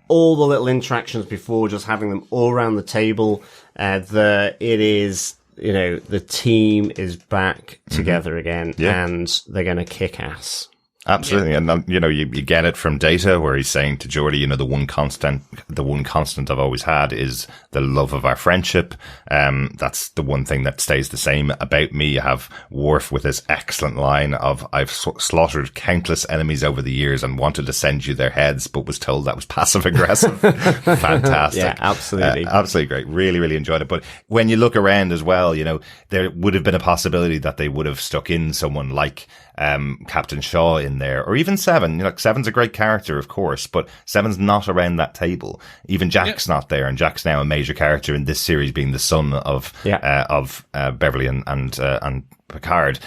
all the little interactions before, just having them all around the table, it is, you know, the team is back together again and they're going to kick ass. Absolutely. Yeah. And, you know, you get it from Data where he's saying to Geordi, you know, the one constant I've always had is the love of our friendship. That's the one thing that stays the same about me. You have Worf with his excellent line of, "I've slaughtered countless enemies over the years and wanted to send you their heads, but was told that was passive aggressive." Fantastic. Yeah, absolutely. Absolutely great. Really, really enjoyed it. But when you look around as well, you know, there would have been a possibility that they would have stuck in someone like Captain Shaw in there, or even Seven. You know, Seven's a great character, of course, but Seven's not around that table. Even Jack's not there, and Jack's now a major character in this series, being the son of Beverly and Picard.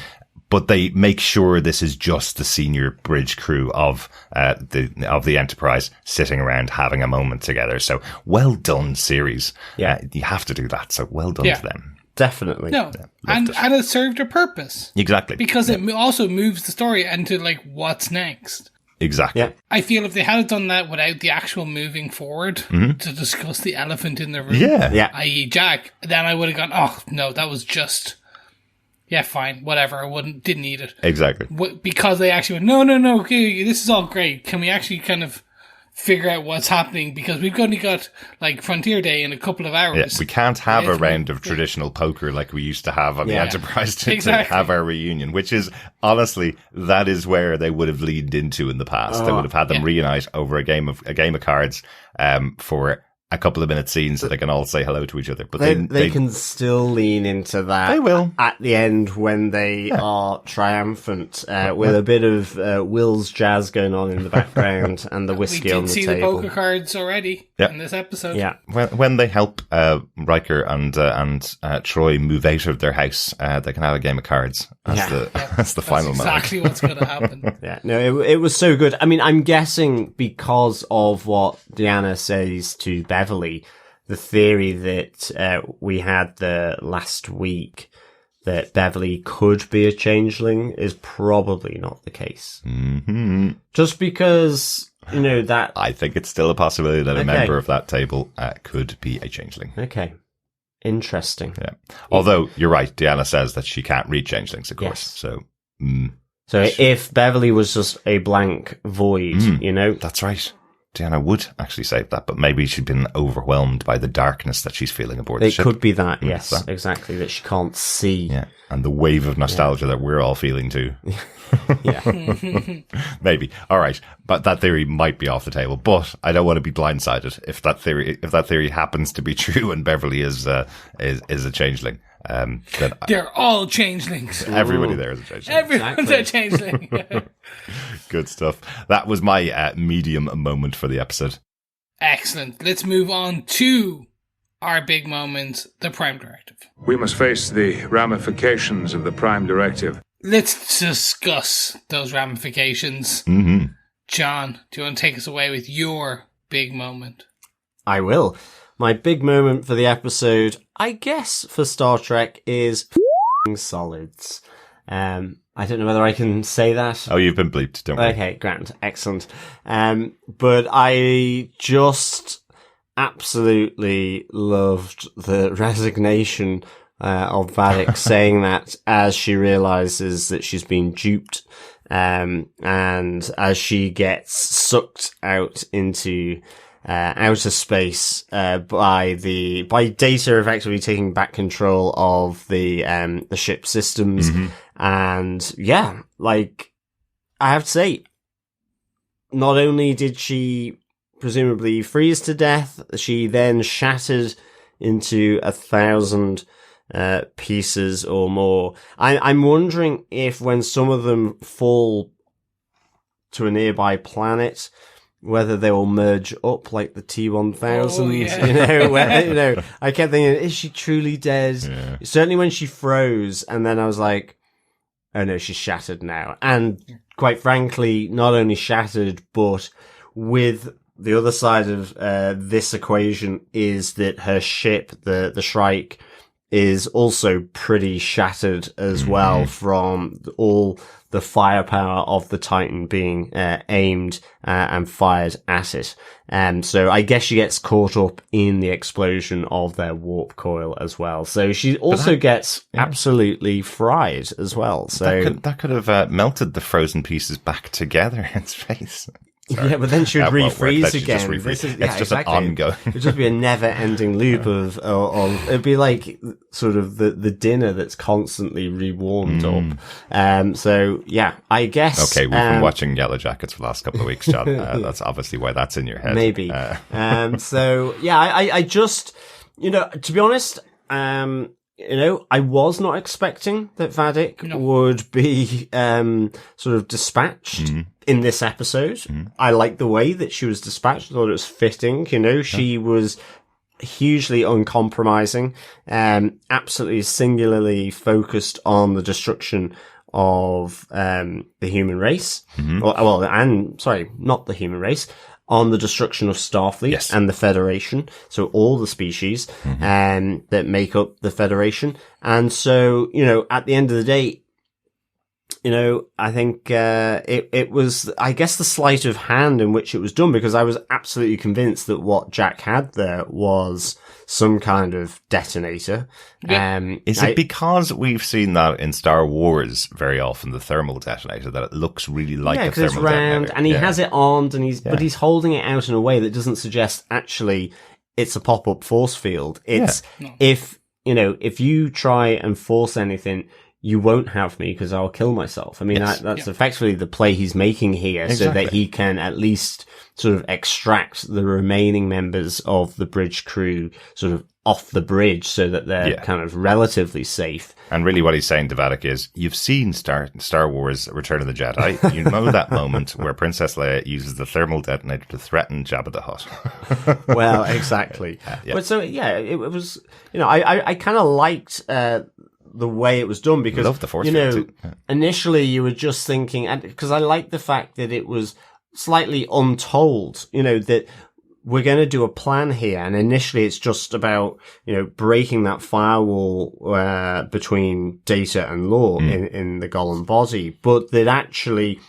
But they make sure this is just the senior bridge crew of the Enterprise sitting around having a moment together. So well done, series. Yeah, you have to do that. So well done to them. Definitely. No, and it served a purpose. Exactly. Because it also moves the story into, like, what's next. Exactly. Yeah. I feel if they had done that without the actual moving forward to discuss the elephant in the room, i.e. Jack, then I would have gone, oh, no, that was just, yeah, fine, whatever, didn't need it. Exactly. Because they actually went, no, okay, this is all great. Can we actually kind of figure out what's happening, because we've only got like Frontier Day in a couple of hours. Yeah, we can't have a round of traditional poker like we used to have on the Enterprise to have our reunion, which is, honestly, that is where they would have leaned into in the past. They would have had them reunite over a game of cards for a couple of minute scenes so they can all say hello to each other. But they can still lean into that. They will. At the end when they are triumphant, with a bit of Will's jazz going on in the background and the whiskey on the table. We did see the poker cards already in this episode. Yeah. When they help Riker and Troi move out of their house, they can have a game of cards. That's the final moment. Exactly what's going to happen. No, it was so good. I mean, I'm guessing because of what Deanna says to Beverly, the theory that we had the last week that Beverly could be a changeling is probably not the case. Mm-hmm. Just because, you know, that... I think it's still a possibility that a member of that table could be a changeling. Okay. Interesting. Yeah. Although, you're right, Deanna says that she can't read changelings, of course. So So if Beverly was just a blank void, you know? That's right. Deanna would actually say that, but maybe she'd been overwhelmed by the darkness that she's feeling aboard the ship. It could be that, yes, exactly, that she can't see. Yeah, and the wave of nostalgia that we're all feeling too. Yeah. Maybe. All right, but that theory might be off the table. But I don't want to be blindsided if that theory happens to be true and Beverly is a changeling. They're all changelings. Everybody there is a changeling. Everyone's a changeling. Good stuff. That was my medium moment for the episode. Excellent. Let's move on to our big moment, the Prime Directive. We must face the ramifications of the Prime Directive. Let's discuss those ramifications. Mm-hmm. John, do you want to take us away with your big moment? I will. My big moment for the episode, I guess, for Star Trek is solids. I don't know whether I can say that. Oh, you've been bleeped, don't worry. Okay, grand. Excellent. But I just absolutely loved the resignation of Vadic saying that as she realizes that she's been duped, and as she gets sucked out into outer space by Data effectively taking back control of the ship systems. Mm-hmm. And yeah, like, I have to say, not only did she presumably freeze to death, she then shattered into 1,000 pieces or more. I'm wondering if when some of them fall to a nearby planet, whether they will merge up like the T-1000, I kept thinking, is she truly dead? Yeah. Certainly when she froze, and then I was like, oh no, she's shattered now. And quite frankly, not only shattered, but with the other side of this equation is that her ship, the Shrike, is also pretty shattered as well from all the firepower of the Titan being aimed and fired at it. So I guess she gets caught up in the explosion of their warp coil as well. So she also gets absolutely fried as well. So that could have melted the frozen pieces back together in space. Sorry. Yeah, but then she would refreeze again. It's just an ongoing. It'd just be a never-ending loop of it'd be like sort of the dinner that's constantly rewarmed up. So yeah, I guess. Okay, we've been watching Yellow Jackets for the last couple of weeks, John. That's obviously why that's in your head. Maybe. So yeah, I just, to be honest, I was not expecting that Vadic would be sort of dispatched in this episode. I like the way that she was dispatched. I thought it was fitting. She was hugely uncompromising, absolutely singularly focused on the destruction of the human race. Not the human race. On the destruction of Starfleet and the Federation. So all the species that make up the Federation. And so, at the end of the day, I think it was, I guess, the sleight of hand in which it was done, because I was absolutely convinced that what Jack had there was some kind of detonator. Is it because we've seen that in Star Wars very often, the thermal detonator, that it looks really like a thermal detonator? And he has it armed, and but he's holding it out in a way that doesn't suggest actually it's a pop-up force field. It's if you try and force anything, you won't have me because I'll kill myself. I mean, that's effectively the play he's making here, so that he can at least sort of extract the remaining members of the bridge crew sort of off the bridge so that they're kind of relatively safe. And really what he's saying to Vadic is, you've seen Star Wars Return of the Jedi. You know that moment where Princess Leia uses the thermal detonator to threaten Jabba the Hutt. Well, exactly. But so, it was, I kind of liked the way it was done, because, love the force field too. Initially you were just thinking, and because I like the fact that it was slightly untold, that we're going to do a plan here. And initially it's just about, breaking that firewall, between Data and Lore in the Golem body. But that actually,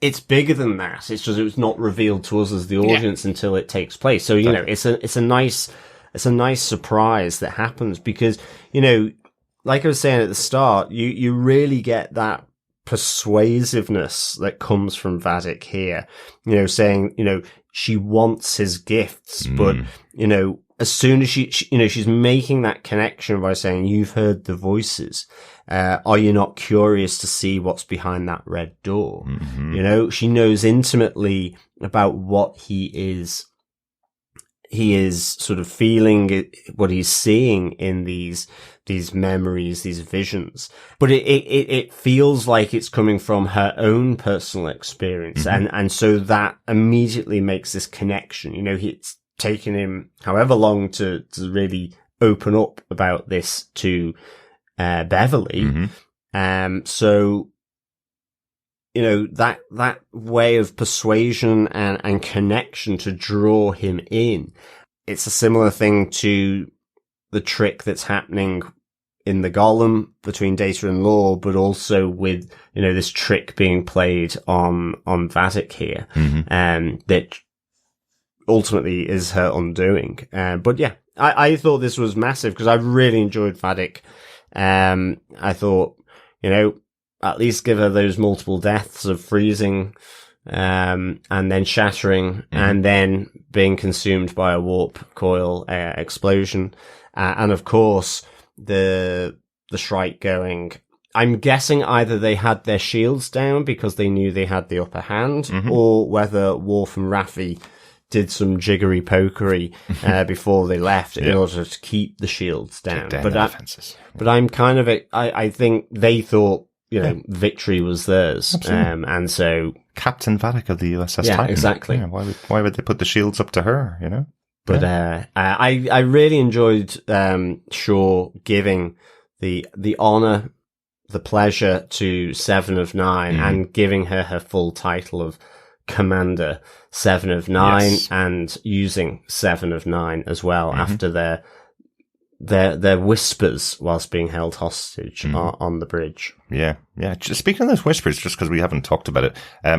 it's bigger than that. It's just, it was not revealed to us as the audience until it takes place. So, it's a nice surprise that happens, because, like I was saying at the start, you really get that persuasiveness that comes from Vadic here, saying, she wants his gifts, but, as soon as she's making that connection by saying, you've heard the voices. Are you not curious to see what's behind that red door? Mm-hmm. She knows intimately about what he is sort of feeling, what he's seeing in these memories, these visions. But it feels like it's coming from her own personal experience. Mm-hmm. And so that immediately makes this connection. It's taken him however long to really open up about this to Beverly. Mm-hmm. So, that way of persuasion and connection to draw him in. It's a similar thing to the trick that's happening in the Golem between Data and Lore, but also with, this trick being played on Vadic here. Mm-hmm. That ultimately is her undoing. But yeah, I thought this was massive because I really enjoyed Vadic. I thought, at least give her those multiple deaths of freezing, and then shattering, and then being consumed by a warp coil explosion, and of course the Shrike going. I'm guessing either they had their shields down because they knew they had the upper hand, or whether Worf and Raffi did some jiggery pokery before they left in order to keep the shields down. But I'm kind of I think they thought victory was theirs, and so Captain Vadic of the USS Titan. Exactly. Yeah, why would they put the shields up to her? But I really enjoyed Shaw giving the honor, the pleasure to 7 of 9, and giving her full title of Commander 7 of 9, and using 7 of 9 as well after their whispers whilst being held hostage on the bridge. Yeah. Just speaking of those whispers, just because we haven't talked about it,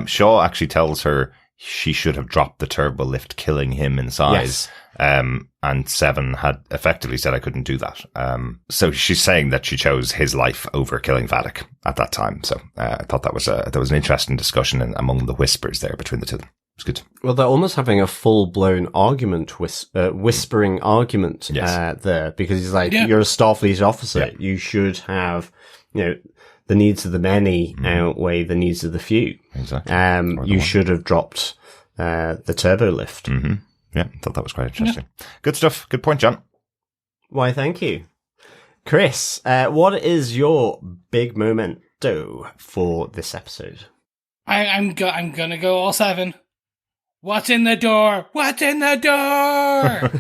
Shaw actually tells her she should have dropped the turbo lift, killing him inside. Yes. And 7 had effectively said I couldn't do that. So she's saying that she chose his life over killing Vadic at that time. So I thought that was an interesting discussion among the whispers there between the two of them. It's good. Well, they're almost having a full-blown argument, whispering argument there, because he's like, you're a Starfleet officer. Yeah. You should have, the needs of the many outweigh the needs of the few. Exactly. You should have dropped the turbo lift. Mm-hmm. Yeah, I thought that was quite interesting. Yeah. Good stuff. Good point, John. Why, thank you. Chris, what is your big memento for this episode? I'm gonna go all 7. What's in the door? What's in the door?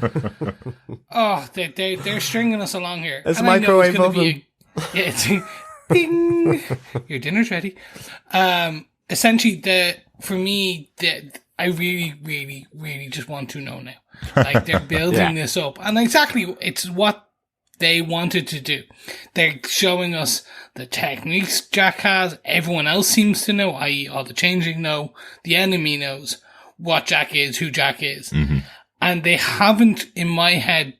Oh, they're stringing us along here. It's a microwave oven. It's ding. Your dinner's ready. Essentially, for me, I really, really, really just want to know now. Like, they're building this up. And exactly, it's what they wanted to do. They're showing us the techniques Jack has. Everyone else seems to know, i.e. all the changeling know. The enemy knows what Jack is, who Jack is. Mm-hmm. And they haven't, in my head,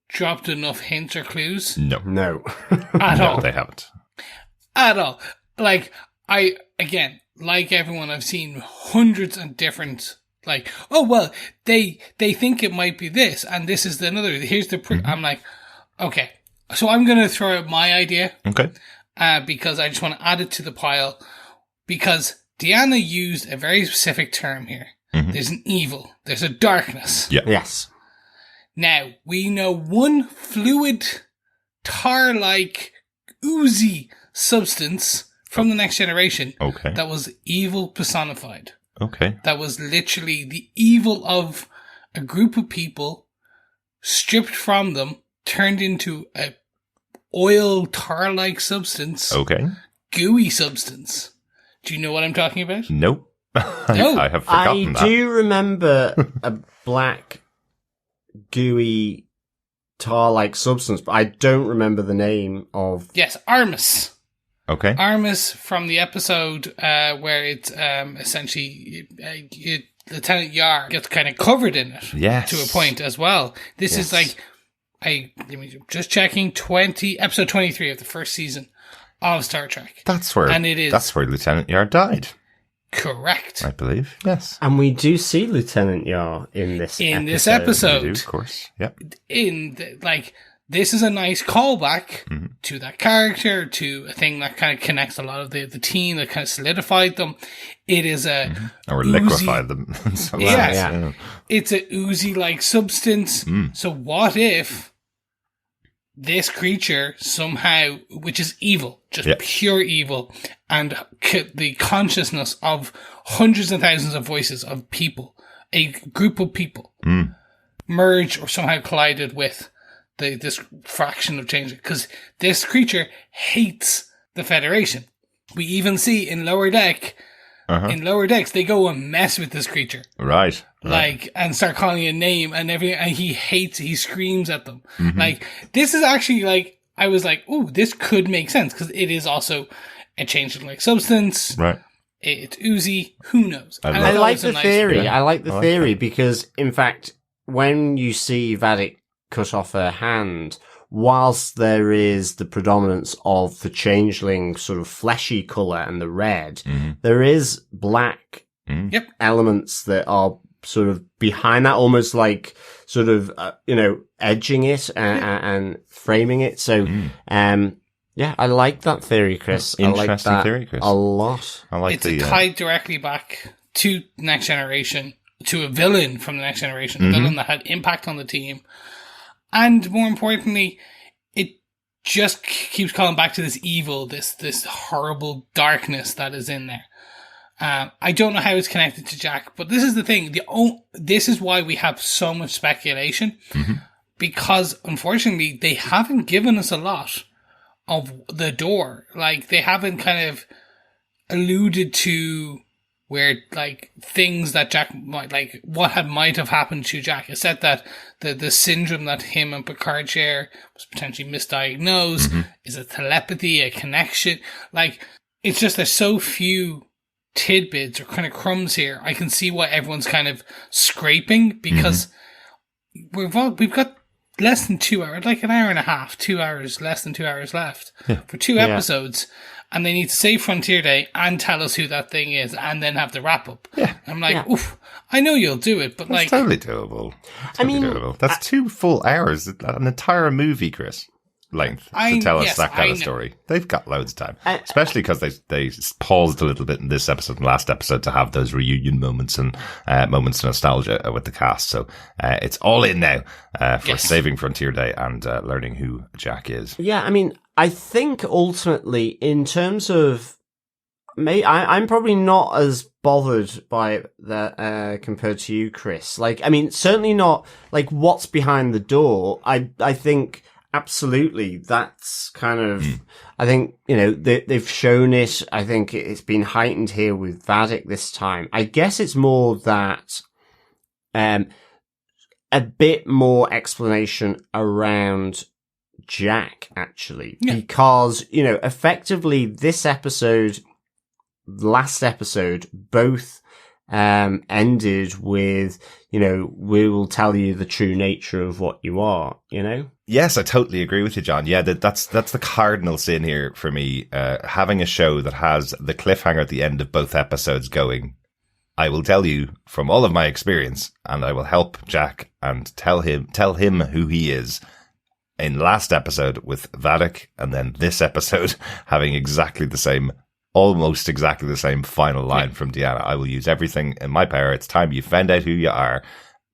dropped enough hints or clues. No. At all. No, they haven't. At all. Like, again, like everyone, I've seen hundreds of different, like, oh, well, they think it might be this, and this is another. Here's the I'm like, okay. So I'm going to throw out my idea. Okay. Because I just want to add it to the pile. Because Deanna used a very specific term here. Mm-hmm. There's an evil. There's a darkness. Yeah. Yes. Now, we know one fluid, tar-like, oozy substance from the Next Generation that was evil personified. Okay. That was literally the evil of a group of people stripped from them, turned into a oil tar-like substance. Okay. Gooey substance. Do you know what I'm talking about? Nope. No. I have forgotten that. I do remember a black, gooey, tar-like substance, but I don't remember the name of... Yes, Armus. Okay. Armus from the episode where it's essentially Lieutenant Yar gets kind of covered in it. Yes. To a point as well. This is like, just checking, episode 23 of the first season of Star Trek. That's where Lieutenant Yar died. Correct. I believe, yes. And we do see Lieutenant Yar in this episode. We do, of course. Yep. This is a nice callback to that character, to a thing that kind of connects a lot of the team, that kind of solidified them. It is or liquefied them. Yeah. It's a oozy-like substance. So what if this creature somehow, which is evil, just pure evil, and the consciousness of hundreds and thousands of voices of people, a group of people, merged or somehow collided with this fraction of change, because this creature hates the Federation. We even see in Lower Deck, in Lower Decks, they go and mess with this creature. Right. And start calling it a name and everything, and he screams at them. This is actually I was like, ooh, this could make sense, because it is also a changeling-like substance. Right. It's oozy. Who knows? I like the theory. I like the theory because, in fact, when you see Vadic cut off her hand, whilst there is the predominance of the changeling sort of fleshy colour and the red, there is black elements that are sort of behind that, almost like sort of, edging it and framing it. So, I like that theory, Chris. Interesting theory, Chris. A lot. I like it's tied directly back to Next Generation, to a villain from the Next Generation, a villain that had impact on the team. And more importantly, it just keeps calling back to this evil, this horrible darkness that is in there. I don't know how it's connected to Jack, but this is the thing. This is why we have so much speculation, because unfortunately they haven't given us a lot of the door. They haven't kind of alluded to where things that Jack might what might have happened to Jack. It said that the syndrome that him and Picard share was potentially misdiagnosed. Is it telepathy, a connection? It's just there's so few tidbits or kind of crumbs here. I can see why everyone's kind of scraping, because we've got less than 2 hours, an hour and a half, 2 hours, less than 2 hours left for two episodes. And they need to save Frontier Day and tell us who that thing is, and then have the wrap up. Yeah. I'm oof, I know you'll do it, but that's totally doable. Doable. That's 2 full hours, an entire movie, Chris, length, to tell us that kind of story. They've got loads of time, especially because they paused a little bit in this episode and last episode to have those reunion moments and moments of nostalgia with the cast. So it's all in now for saving Frontier Day and learning who Jack is. Yeah, I think ultimately, in terms of I'm probably not as bothered by that compared to you, Chris. Certainly not what's behind the door. I think absolutely that's kind of I think they've shown it. I think it's been heightened here with Vadic this time. I guess it's more that a bit more explanation around Jack, actually, because effectively this episode, last episode, both ended with we will tell you the true nature of what you are. Yes, I totally agree with you, John. Yeah, that's the cardinal sin here for me. Having a show that has the cliffhanger at the end of both episodes going, I will tell you from all of my experience, and I will help Jack and tell him who he is. In last episode with Vadic, and then this episode having almost exactly the same final line from Deanna. I will use everything in my power. It's time you find out who you are.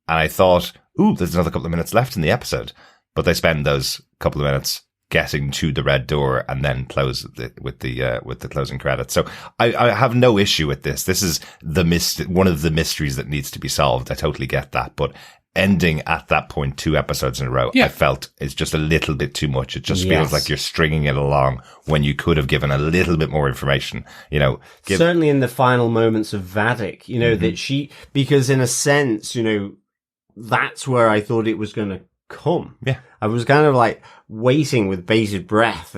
And I thought, ooh, there's another couple of minutes left in the episode. But they spend those couple of minutes getting to the red door and then close with the closing credits. So I have no issue with this. This is one of the mysteries that needs to be solved. I totally get that. But ending at that point 2 episodes in a row, I felt is just a little bit too much. It just feels like you're stringing it along when you could have given a little bit more information. Certainly in the final moments of Vadic, that because in a sense, that's where I thought it was going to come. Yeah. I was kind of waiting with bated breath,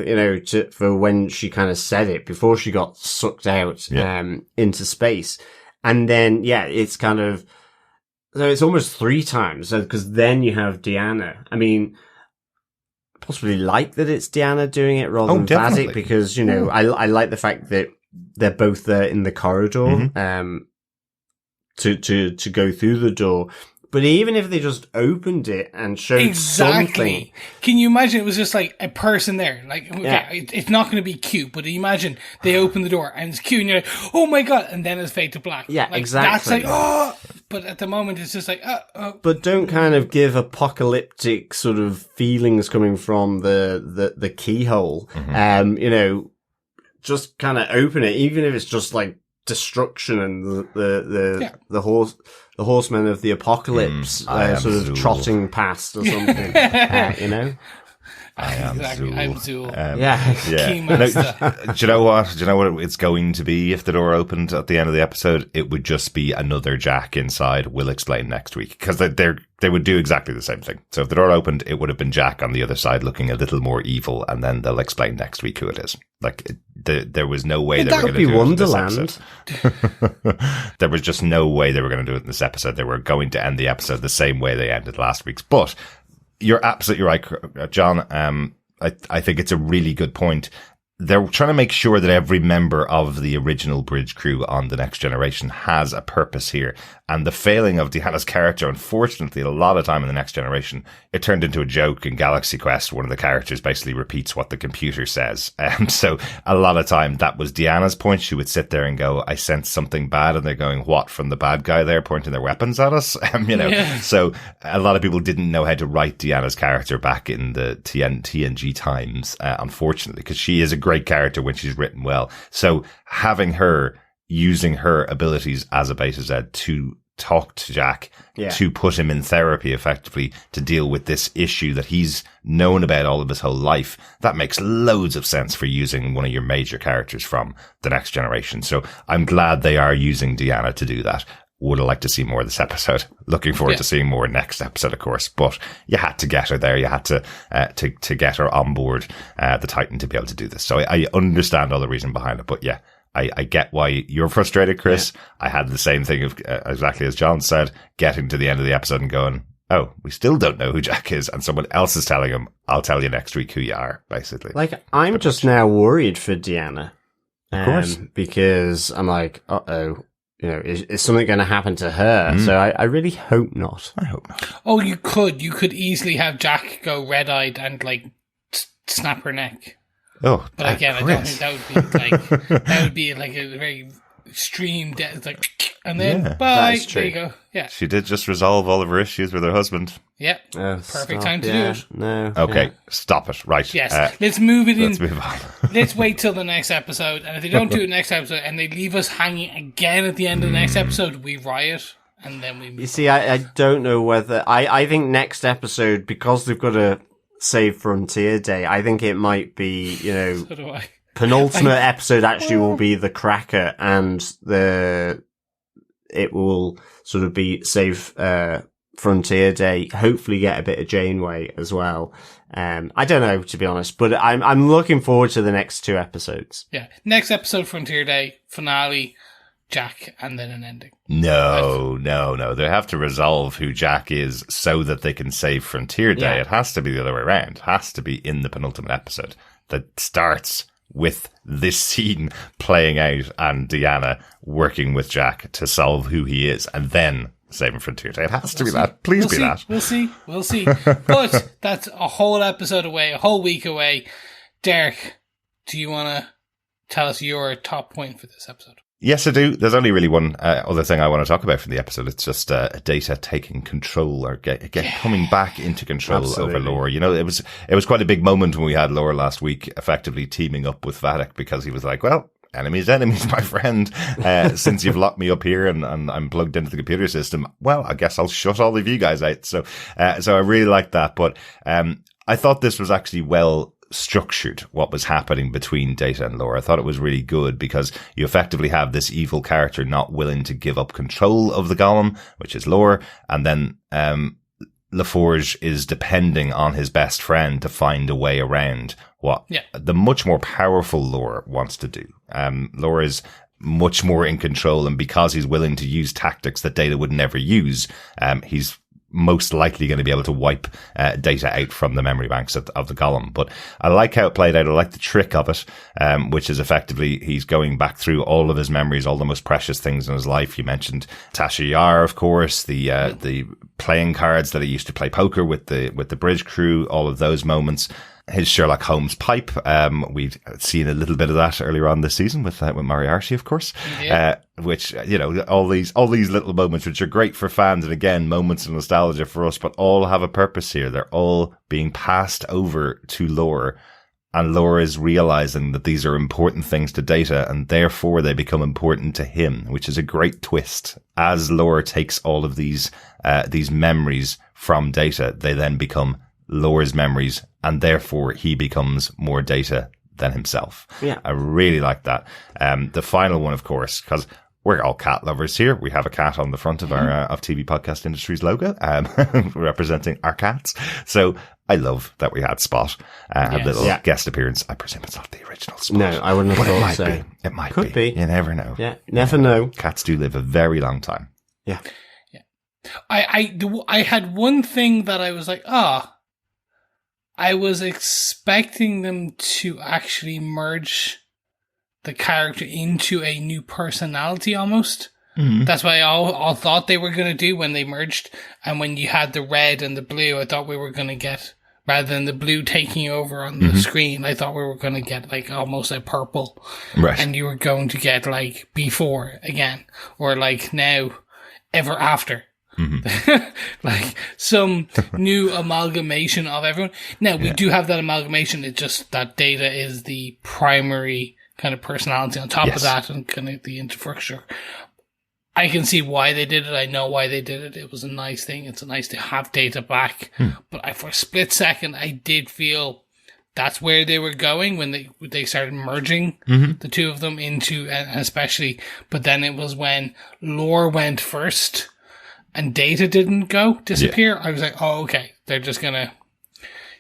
for when she kind of said it before she got sucked out, into space. And then, it's kind of, so it's almost 3 times, because then you have Deanna. possibly like that it's Deanna doing it rather than definitely. Vadic, because, you know, I like the fact that they're both there in the corridor, to go through the door. But even if they just opened it and showed something. Can you imagine it was just like a person there? Like, okay, it's not going to be cute, but imagine they open the door and it's cute and you're like, oh my God, and then it's fade to black. Yeah, like, exactly. That's like, oh, but at the moment it's just like, But don't kind of give apocalyptic sort of feelings coming from the keyhole. You know, just kind of open it, even if it's just like destruction and the horsemen of the apocalypse sort of trotting past or something. You know, I am Zool. I'm Zool. Do you know what? Do you know what it's going to be if the door opened at the end of the episode? It would just be another Jack inside. We'll explain next week, because they would do exactly the same thing. So if the door opened, it would have been Jack on the other side looking a little more evil, and then they'll explain next week who it is. Like, there was no way they were going to do it in this episode. There was just no way they were going to do it in this episode. They were going to end the episode the same way they ended last week's. But you're absolutely right, John. I think it's a really good point. They're trying to make sure that every member of the original bridge crew on The Next Generation has a purpose here. And the failing of Deanna's character, unfortunately, a lot of time in The Next Generation, it turned into a joke. In Galaxy Quest, one of the characters basically repeats what the computer says. So a lot of time that was Deanna's point. She would sit there and go, I sense something bad. And they're going, what, from the bad guy there pointing their weapons at us? So a lot of people didn't know how to write Deanna's character back in the TNG times, unfortunately, because she is a great character when she's written well. So having her using her abilities as a Beta Z to talk to Jack, to put him in therapy effectively to deal with this issue that he's known about all of his whole life, that makes loads of sense for using one of your major characters from The Next Generation. So I'm glad they are using Deanna to do that. Would have liked to see more of this episode. Looking forward to seeing more next episode, of course. But you had to get her there. You had to get her on board the Titan to be able to do this. So I understand all the reason behind it. But yeah, I get why you're frustrated, Chris. I had the same thing of exactly as John said, getting to the end of the episode and going, oh, we still don't know who Jack is, and someone else is telling him, I'll tell you next week who you are, basically. Like, I'm just now worried for Deanna. Of course. Because I'm like, uh-oh. You know, is something going to happen to her? So I really hope not. I hope not. Oh, you could easily have Jack go red-eyed and like snap her neck. Oh, but again, Chris. I don't think that would be like a very extreme death. It's like, and then bye. There you go. Yeah, she did just resolve all of her issues with her husband. Yeah, perfect time to do it. No, okay, stop it. Right. Yes, let's move it in. Let's move on. Let's wait till the next episode, and if they don't do it next episode, and they leave us hanging again at the end of the next episode, we riot, and then we. You see, I don't know whether I think next episode, because they've got to save Frontier Day, I think it might be, you know, so do I. Penultimate episode actually will be the Cracker, and it will sort of be save Frontier Day. Hopefully, get a bit of Janeway as well. I don't know, to be honest, but I'm looking forward to the next 2 episodes. Yeah, next episode, Frontier Day finale, Jack, and then an ending. No. They have to resolve who Jack is so that they can save Frontier Day. It has to be the other way around. It has to be in the penultimate episode that starts with this scene playing out and Deanna working with Jack to solve who he is, and then saving Frontier Day. It has to be that. Please be that. We'll see. But that's a whole episode away, a whole week away. Derek, do you want to tell us your top point for this episode? Yes, I do. There's only really one other thing I want to talk about from the episode. It's just Data taking control or coming back into control over Lore. You know, it was quite a big moment when we had Lore last week, effectively teaming up with Vadic, because he was like, well, enemies, my friend. Since you've locked me up here and I'm plugged into the computer system, well, I guess I'll shut all of you guys out. So I really liked that. But I thought this was actually well structured, what was happening between Data and Lore. I thought it was really good because you effectively have this evil character not willing to give up control of the golem, which is Lore, and then LaForge is depending on his best friend to find a way around what the much more powerful Lore wants to do. Lore is much more in control, and because he's willing to use tactics that Data would never use, he's most likely going to be able to wipe data out from the memory banks of the Golem. But I like how it played out. I like the trick of it, which is effectively he's going back through all of his memories, all the most precious things in his life. You mentioned Tasha Yar, of course, the playing cards that he used to play poker with the bridge crew, all of those moments. His Sherlock Holmes pipe. We've seen a little bit of that earlier on this season with Moriarty, of course. Yeah. Which, all these little moments, which are great for fans. And again, moments of nostalgia for us, but all have a purpose here. They're all being passed over to Lore. And Lore is realizing that these are important things to Data, and therefore they become important to him, which is a great twist. As Lore takes all of these memories from Data, they then become Lore's memories, and therefore he becomes more Data than himself. Yeah. I really like that. The final one, of course, because we're all cat lovers here. We have a cat on the front of our of TV Podcast Industries logo, representing our cats. So I love that we had Spot a little guest appearance. I presume it's not the original Spot. No, I wouldn't have thought so. It might be. You never know. Yeah, never know. Cats do live a very long time. Yeah. I had one thing that I was like, I was expecting them to actually merge the character into a new personality almost. Mm-hmm. That's what I all thought they were going to do when they merged. And when you had the red and the blue, I thought we were going to get, rather than the blue taking over on the screen, I thought we were going to get like almost a purple. Right. And you were going to get like before again, or like now, ever after. Mm-hmm. Like some new amalgamation of everyone. Now we do have that amalgamation. It's just that Data is the primary kind of personality on top of that, and kind of the infrastructure. I can see why they did it. I know why they did it. It was a nice thing. It's nice to have Data back. But for a split second, I did feel that's where they were going when they started merging the two of them into, and especially. But then it was when Lore went first and Data didn't disappear. I was like, oh, okay. They're just gonna,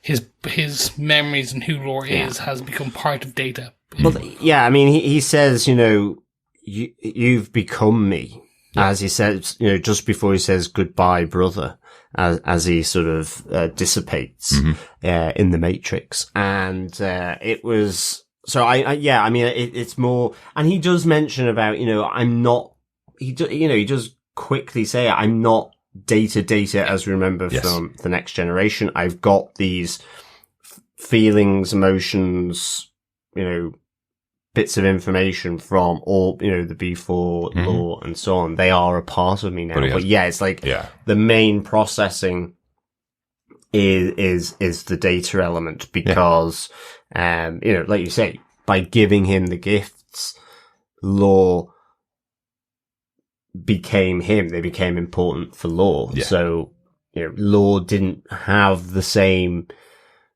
his memories and who Lore is has become part of Data. Well, yeah, I mean, he says, you've become me. Yeah. As he says, just before he says goodbye, brother, as he sort of dissipates in the Matrix. And it was, so I mean, it's more, and he does mention about, I'm not, he does quickly say, I'm not Data as we remember from The Next Generation. I've got these feelings, emotions, bits of information from all, the B4 Lore and so on. They are a part of me now. But it's like the main processing is the Data element because, like you say, by giving him the gifts, Lore became him. They became important for Lore. Yeah. So, Lore didn't have the same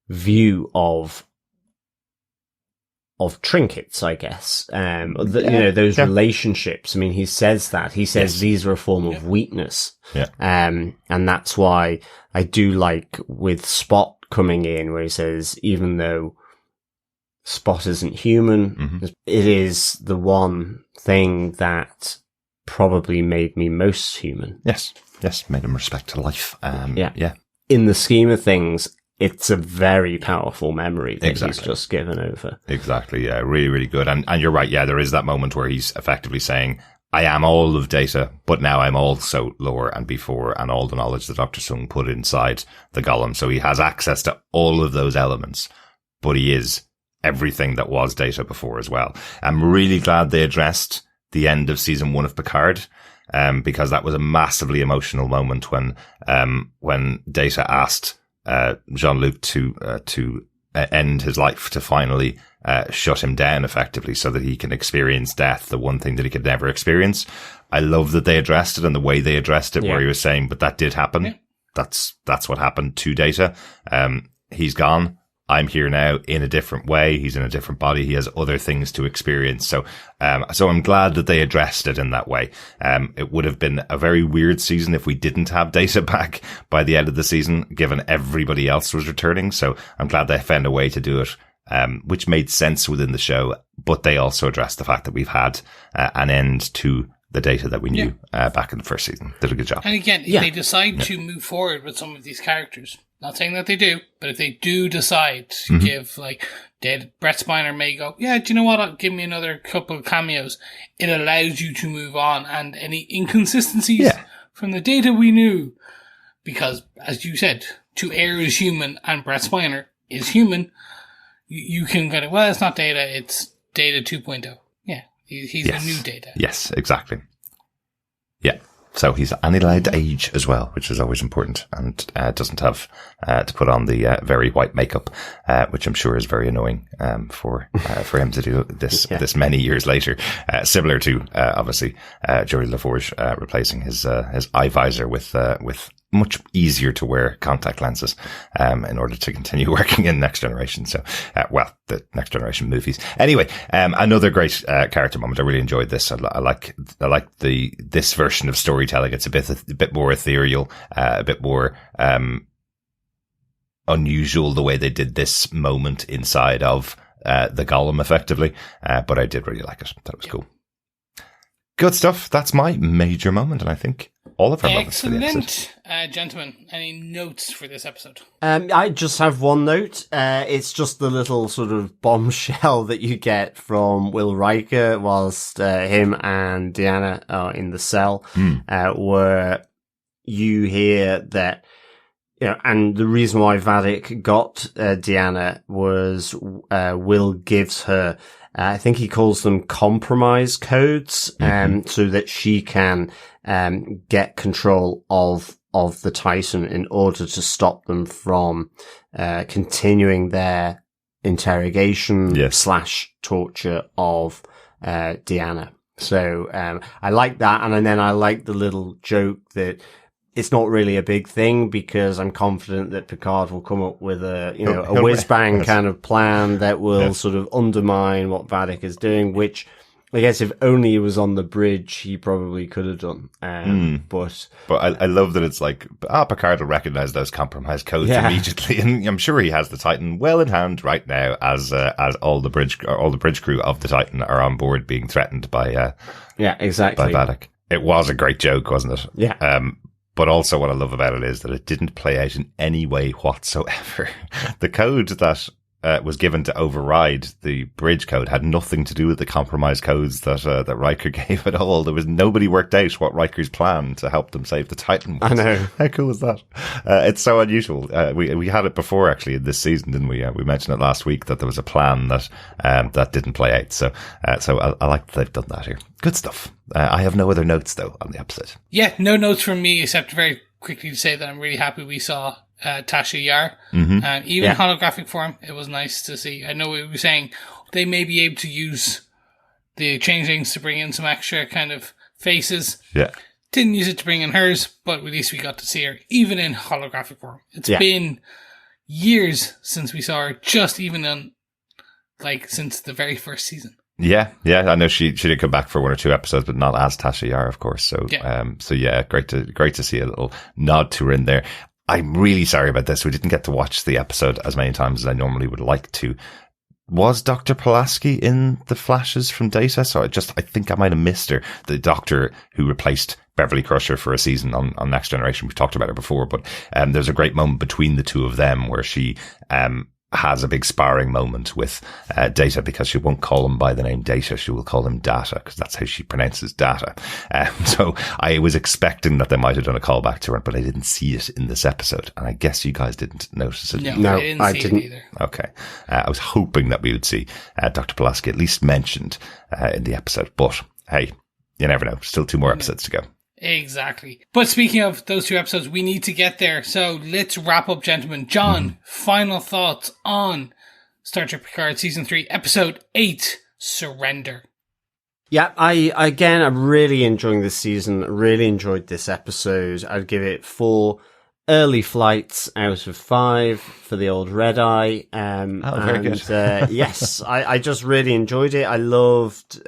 view of trinkets, I guess. Those relationships. I mean, he says that. He says these are a form of weakness. Yeah. And that's why I do like with Spot coming in where he says, even though Spot isn't human, it is the one thing that probably made me most human. Yes, made him respect to life. In the scheme of things, it's a very powerful memory that he's just given over. Exactly, yeah, really, really good. And you're right, there is that moment where he's effectively saying, I am all of Data, but now I'm also Lore and before, and all the knowledge that Dr. Sung put inside the Golem. So he has access to all of those elements, but he is everything that was Data before as well. I'm really glad they addressed the end of season 1 of Picard, because that was a massively emotional moment when Data asked Jean-Luc to end his life, to finally shut him down effectively so that he can experience death, the one thing that he could never experience. I love that they addressed it and the way they addressed it, where he was saying, but that did happen. Yeah. That's what happened to Data. He's gone. I'm here now in a different way. He's in a different body. He has other things to experience. So I'm glad that they addressed it in that way. It would have been a very weird season if we didn't have Data back by the end of the season, given everybody else was returning. So I'm glad they found a way to do it, which made sense within the show. But they also addressed the fact that we've had an end to the Data that we knew back in the first season. Did a good job. And again, if they decide to move forward with some of these characters, not saying that they do, but if they do decide to give, like, Brett Spiner may go, yeah, do you know what? Give me another couple of cameos. It allows you to move on, and any inconsistencies from the Data we knew, because, as you said, to Air is human and Brett Spiner is human, you can kind of, well, it's not Data, it's Data 2.0. Yeah, he's the new Data. Yes, exactly. Yeah. So he's allowed to age as well, which is always important, and doesn't have to put on the very white makeup, which I'm sure is very annoying for him to do this many years later. Similar to obviously Geordie LaForge replacing his eye visor with much easier to wear contact lenses in order to continue working in Next Generation. So, the Next Generation movies. Anyway, another great character moment. I really enjoyed this. I like this version of storytelling. It's a bit more ethereal, a bit more unusual the way they did this moment inside of the Golem, effectively. But I did really like it. That was cool. Good stuff. That's my major moment, and I think all of our moments for the episode. Excellent. Gentlemen, any notes for this episode? I just have one note. It's just the little sort of bombshell that you get from Will Riker whilst him and Deanna are in the cell, where you hear that, and the reason why Vadic got Deanna was Will gives her, I think he calls them compromise codes, so that she can get control of the Titan in order to stop them from continuing their interrogation / torture of Deanna. So I like that, and then I like the little joke that it's not really a big thing because I'm confident that Picard will come up with a whiz-bang kind of plan that will sort of undermine what Vadic is doing, which I guess if only he was on the bridge, he probably could have done. But I love that it's like, Picard will recognize those compromise codes immediately, and I'm sure he has the Titan well in hand right now, as all the bridge crew of the Titan are on board, being threatened by exactly by Vadic. It was a great joke, wasn't it? Yeah. But also what I love about it is that it didn't play out in any way whatsoever. The code that was given to override the bridge code had nothing to do with the compromise codes that Riker gave at all. There was nobody worked out what Riker's plan to help them save the Titan was. I know. How cool is that? It's so unusual. We had it before actually in this season, didn't we? We mentioned it last week that there was a plan that didn't play out. So I like that they've done that here. Good stuff. I have no other notes though on the episode. Yeah, no notes from me except very quickly to say that I'm really happy we saw Tasha Yar. Even holographic form, it was nice to see. I know we were saying they may be able to use the changelings to bring in some extra kind of faces. Yeah. Didn't use it to bring in hers, but at least we got to see her, even in holographic form. It's been years since we saw her, just even on, since the very first season. Yeah. I know she did come back for one or two episodes, but not as Tasha Yar, of course. So, great to see a little nod to her in there. I'm really sorry about this. We didn't get to watch the episode as many times as I normally would like to. Was Dr. Pulaski in the flashes from Data? So I think I might have missed her. The doctor who replaced Beverly Crusher for a season on Next Generation. We've talked about her before, but there's a great moment between the two of them where she has a big sparring moment with Data, because she won't call him by the name Data. She will call him Data, because that's how she pronounces data. So I was expecting that they might have done a callback to her, but I didn't see it in this episode. And I guess you guys didn't notice it. No, I didn't either. Okay. I was hoping that we would see Dr. Pulaski at least mentioned in the episode. But hey, you never know. Still 2 more episodes to go. Exactly. But speaking of those 2 episodes, we need to get there. So let's wrap up, gentlemen. John, final thoughts on Star Trek Picard Season 3, Episode 8, Surrender. Yeah, I'm really enjoying this season. Really enjoyed this episode. I'd give it 4 early flights out of 5 for the old red eye. Very good. Yes, I just really enjoyed it. I loved...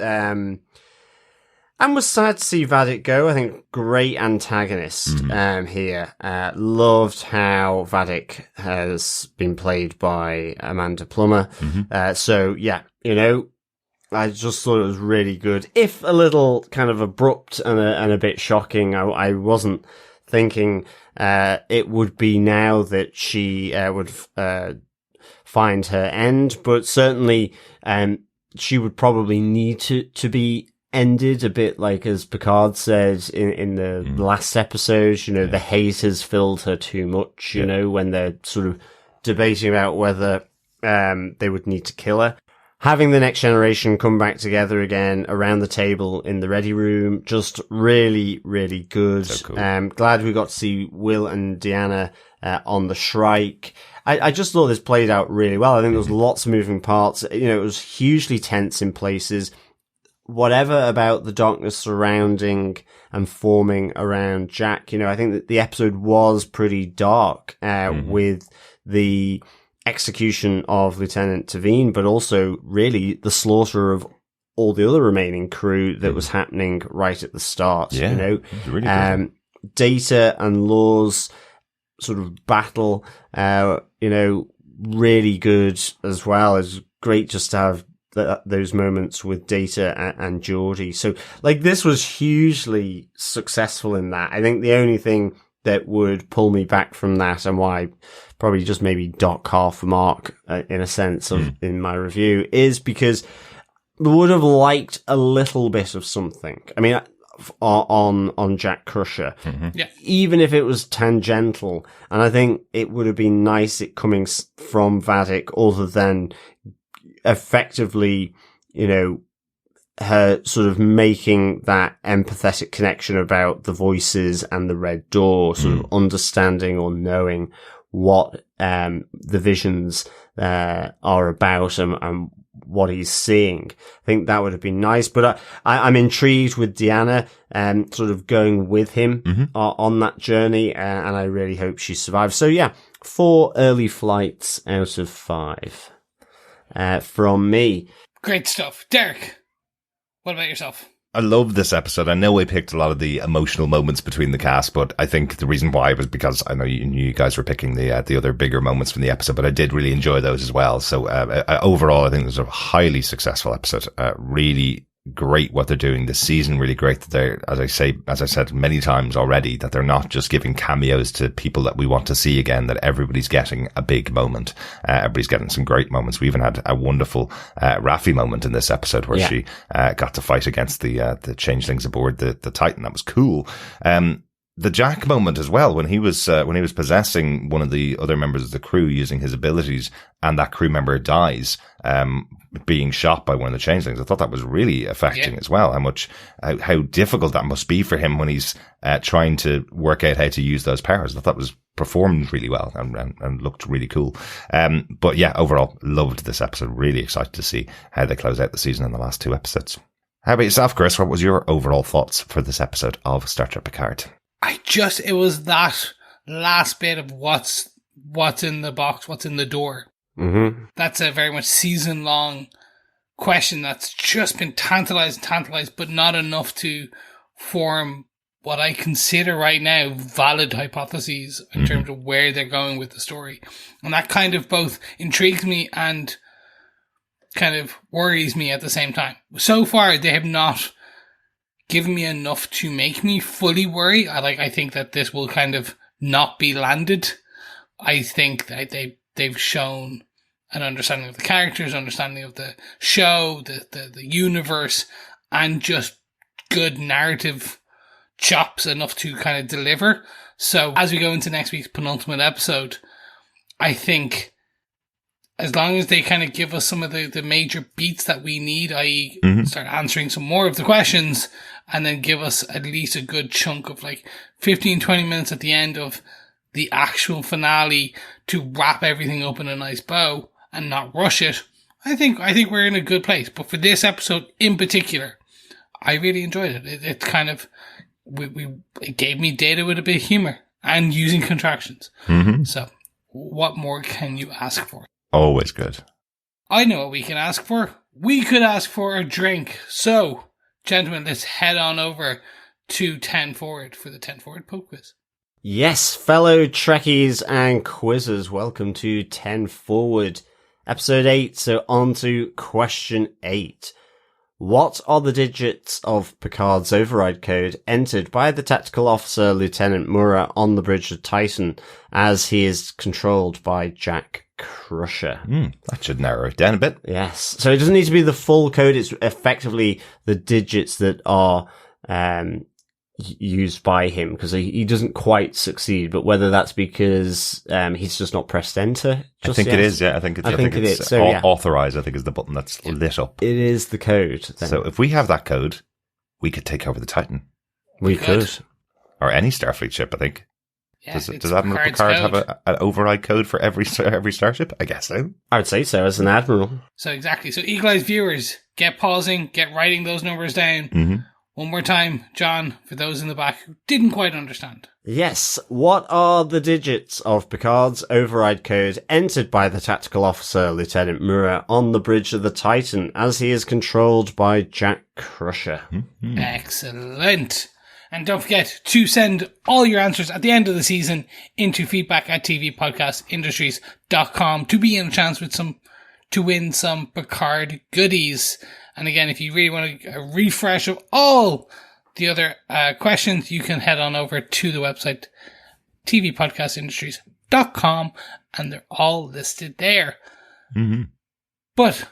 and was sad to see Vadic go. I think great antagonist here. Loved how Vadic has been played by Amanda Plummer. So yeah, I just thought it was really good. If a little kind of abrupt and a bit shocking, I wasn't thinking it would be now that she would find her end, but certainly she would probably need to be ended, a bit like as Picard said in the last episode. You know, the hate has filled her too much, you know, when they're sort of debating about whether they would need to kill her. Having the next generation come back together again around the table in the ready room, just really, really good. So cool. Glad we got to see Will and Deanna on the Shrike. I just thought this played out really well. I think there was lots of moving parts. You know, it was hugely tense in places. Whatever about the darkness surrounding and forming around Jack, you know, I think that the episode was pretty dark with the execution of Lieutenant Tavine, but also really the slaughter of all the other remaining crew that was happening right at the start. Yeah, you know, really Data and Law's sort of battle, you know, really good as well. It's great just to have those moments with Data and Geordi. So, like, this was hugely successful in that. I think the only thing that would pull me back from that, and why probably just maybe dock half a mark in a sense of in my review, is because I would have liked a little bit of something. I mean, on Jack Crusher, even if it was tangential, and I think it would have been nice it coming from Vadic, other than effectively, you know, her sort of making that empathetic connection about the voices and the red door, sort of understanding or knowing what the visions are about and what he's seeing. I think that would have been nice, but I'm intrigued with Deanna sort of going with him on that journey, and I really hope she survives. So yeah, 4 early flights out of 5 from me. Great stuff. Derek, what about yourself? I love this episode. I know I picked a lot of the emotional moments between the cast, but I think the reason why was because I know you guys were picking the other bigger moments from the episode, but I did really enjoy those as well. So overall, I think it was a highly successful episode. Really great what they're doing this season. Really great that they're, as I said many times already, that they're not just giving cameos to people that we want to see again, that everybody's getting a big moment. Everybody's getting some great moments. We even had a wonderful Raffi moment in this episode where she got to fight against the changelings aboard the Titan. That was cool. The Jack moment as well, when he was possessing one of the other members of the crew using his abilities, and that crew member dies, being shot by one of the changelings. I thought that was really affecting as well. How difficult that must be for him when he's trying to work out how to use those powers. I thought it was performed really well and looked really cool. But yeah, overall, loved this episode. Really excited to see how they close out the season in the last 2 episodes. How about yourself, Chris? What was your overall thoughts for this episode of Star Trek Picard? It was that last bit of what's in the box, what's in the door. Mm-hmm. That's a very much season-long question that's just been tantalized, but not enough to form what I consider right now valid hypotheses in terms of where they're going with the story. And that kind of both intrigues me and kind of worries me at the same time. So far, they have not given me enough to make me fully worry. I think that this will kind of not be landed. I think that they've shown an understanding of the characters, understanding of the show, the universe, and just good narrative chops enough to kind of deliver. So as we go into next week's penultimate episode, I think as long as they kind of give us some of the major beats that we need, i.e. start answering some more of the questions, and then give us at least a good chunk of like 15, 20 minutes at the end of the actual finale to wrap everything up in a nice bow and not rush it, I think we're in a good place. But for this episode in particular, I really enjoyed it. It kind of, it gave me Data with a bit of humor and using contractions. So what more can you ask for? Always good. I know what we can ask for. We could ask for a drink. So, gentlemen, let's head on over to 10 Forward for the 10 Forward Pub Quiz. Yes, fellow Trekkies and quizzers, welcome to 10 Forward, episode 8. So on to question 8. What are the digits of Picard's override code entered by the tactical officer Lieutenant Mura on the bridge of Titan as he is controlled by Jack Crusher? That should narrow it down a bit. Yes. So it doesn't need to be the full code. It's effectively the digits that are used by him, because he doesn't quite succeed, but whether that's because he's just not pressed enter I think yet. it is, yeah. I think it is. So, yeah. Authorize, I think, is the button that's lit up. It is the code. Then. So if we have that code, we could take over the Titan. We could. Or any Starfleet ship, I think. Yeah, Does Admiral Picard have an override code for every starship? I guess so. I would say so, as an admiral. So exactly. So Eagle Eyes viewers, get pausing, get writing those numbers down. Mm-hmm. One more time, John, for those in the back who didn't quite understand. Yes. What are the digits of Picard's override code entered by the tactical officer, Lieutenant Mura, on the bridge of the Titan as he is controlled by Jack Crusher? Mm-hmm. Excellent. And don't forget to send all your answers at the end of the season into feedback@tvpodcastindustries.com to be in a chance to win some Picard goodies. And again, if you really want a refresh of all the other questions, you can head on over to the website tvpodcastindustries.com, and they're all listed there. Mm-hmm. But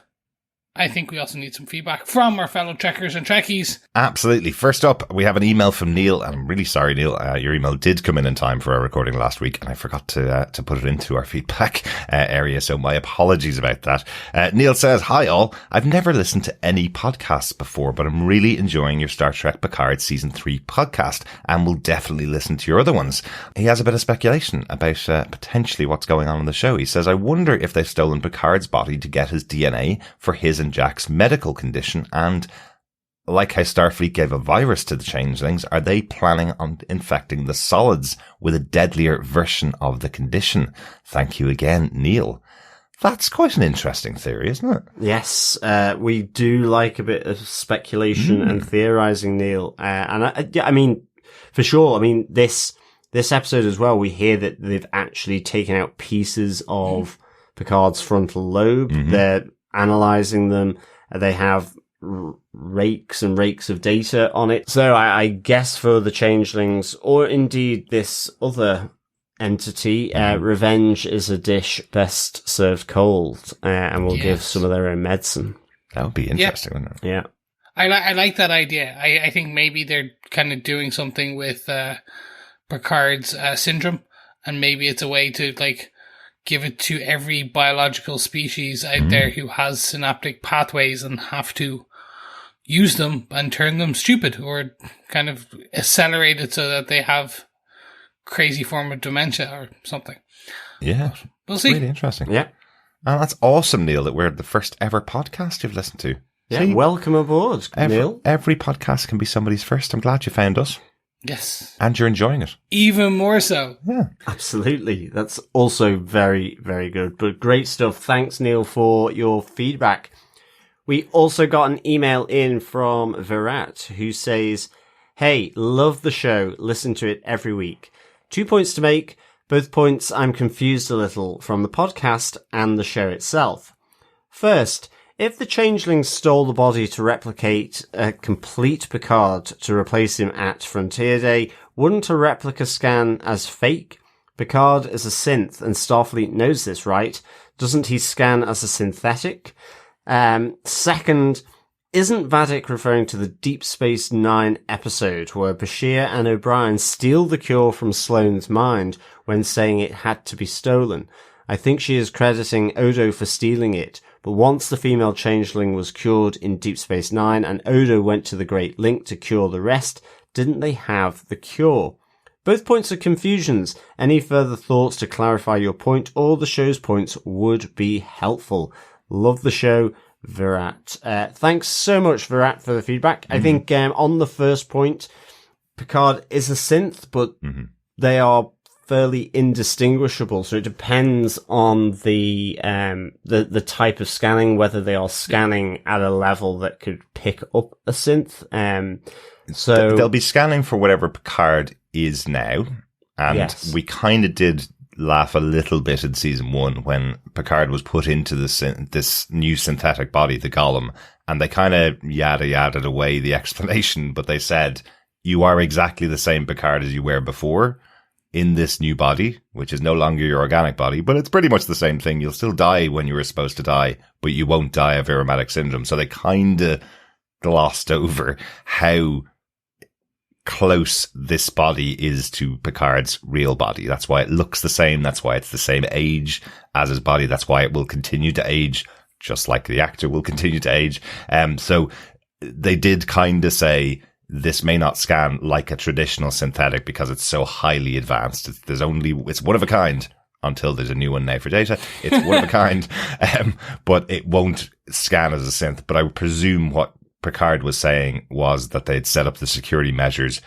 I think we also need some feedback from our fellow Trekkers and Trekkies. Absolutely. First up, we have an email from Neil, and I'm really sorry, Neil. Your email did come in time for our recording last week, and I forgot to put it into our feedback area, so my apologies about that. Neil says, "Hi all, I've never listened to any podcasts before, but I'm really enjoying your Star Trek Picard Season 3 podcast, and will definitely listen to your other ones." He has a bit of speculation about potentially what's going on in the show. He says, "I wonder if they've stolen Picard's body to get his DNA for his and Jack's medical condition, and like how Starfleet gave a virus to the changelings, are they planning on infecting the solids with a deadlier version of the condition? Thank you again, Neil." That's quite an interesting theory, isn't it? Yes, we do like a bit of speculation and theorizing, Neil. And I mean, for sure. I mean, this episode as well, we hear that they've actually taken out pieces of Picard's frontal lobe. They're analyzing them. They have rakes and rakes of data on it. So I guess for the changelings, or indeed this other entity, revenge is a dish best served cold, and will give some of their own medicine. That would be interesting, wouldn't it? Yeah. I like that idea. I think maybe they're kind of doing something with Picard's syndrome, and maybe it's a way to give it to every biological species out there who has synaptic pathways and have to use them and turn them stupid, or kind of accelerate it so that they have crazy form of dementia or something. Yeah. But we'll see. Really interesting. Yeah. And that's awesome, Neil, that we're the first ever podcast you've listened to. Yeah, See, welcome aboard, Neil. Every podcast can be somebody's first. I'm glad you found us. Yes. And you're enjoying it. Even more so. Yeah. Absolutely. That's also very, very good. But great stuff. Thanks, Neil, for your feedback. We also got an email in from Virat, who says, "Hey, love the show. Listen to it every week. 2 points to make. Both points I'm confused a little from the podcast and the show itself. First, if the changelings stole the body to replicate a complete Picard to replace him at Frontier Day, wouldn't a replica scan as fake? Picard is a synth, and Starfleet knows this, right? Doesn't he scan as a synthetic? Second, isn't Vadic referring to the Deep Space Nine episode where Bashir and O'Brien steal the cure from Sloane's mind when saying it had to be stolen? I think she is crediting Odo for stealing it, but once the female changeling was cured in Deep Space Nine and Odo went to the Great Link to cure the rest, didn't they have the cure? Both points are confusions. Any further thoughts to clarify your point or the show's points would be helpful. Love the show, Virat." Thanks so much, Virat, for the feedback. I think on the first point, Picard is a synth, but they are fairly indistinguishable. So it depends on the type of scanning, whether they are scanning at a level that could pick up a synth. So they'll be scanning for whatever Picard is now, and we kind of did laugh a little bit in season 1 when Picard was put into this new synthetic body, the Golem, and they kind of yada-yada'd away the explanation, but they said, you are exactly the same Picard as you were before in this new body, which is no longer your organic body, but it's pretty much the same thing. You'll still die when you were supposed to die, but you won't die of aromatic syndrome. So they kind of glossed over how close this body is to Picard's real body. That's why it looks the same. That's why it's the same age as his body. That's why it will continue to age, just like the actor will continue to age. So they did kind of say this may not scan like a traditional synthetic because it's so highly advanced. It's one of a kind until there's a new one now for Data. It's one of a kind, but it won't scan as a synth. But I would presume what Picard was saying was that they'd set up the security measures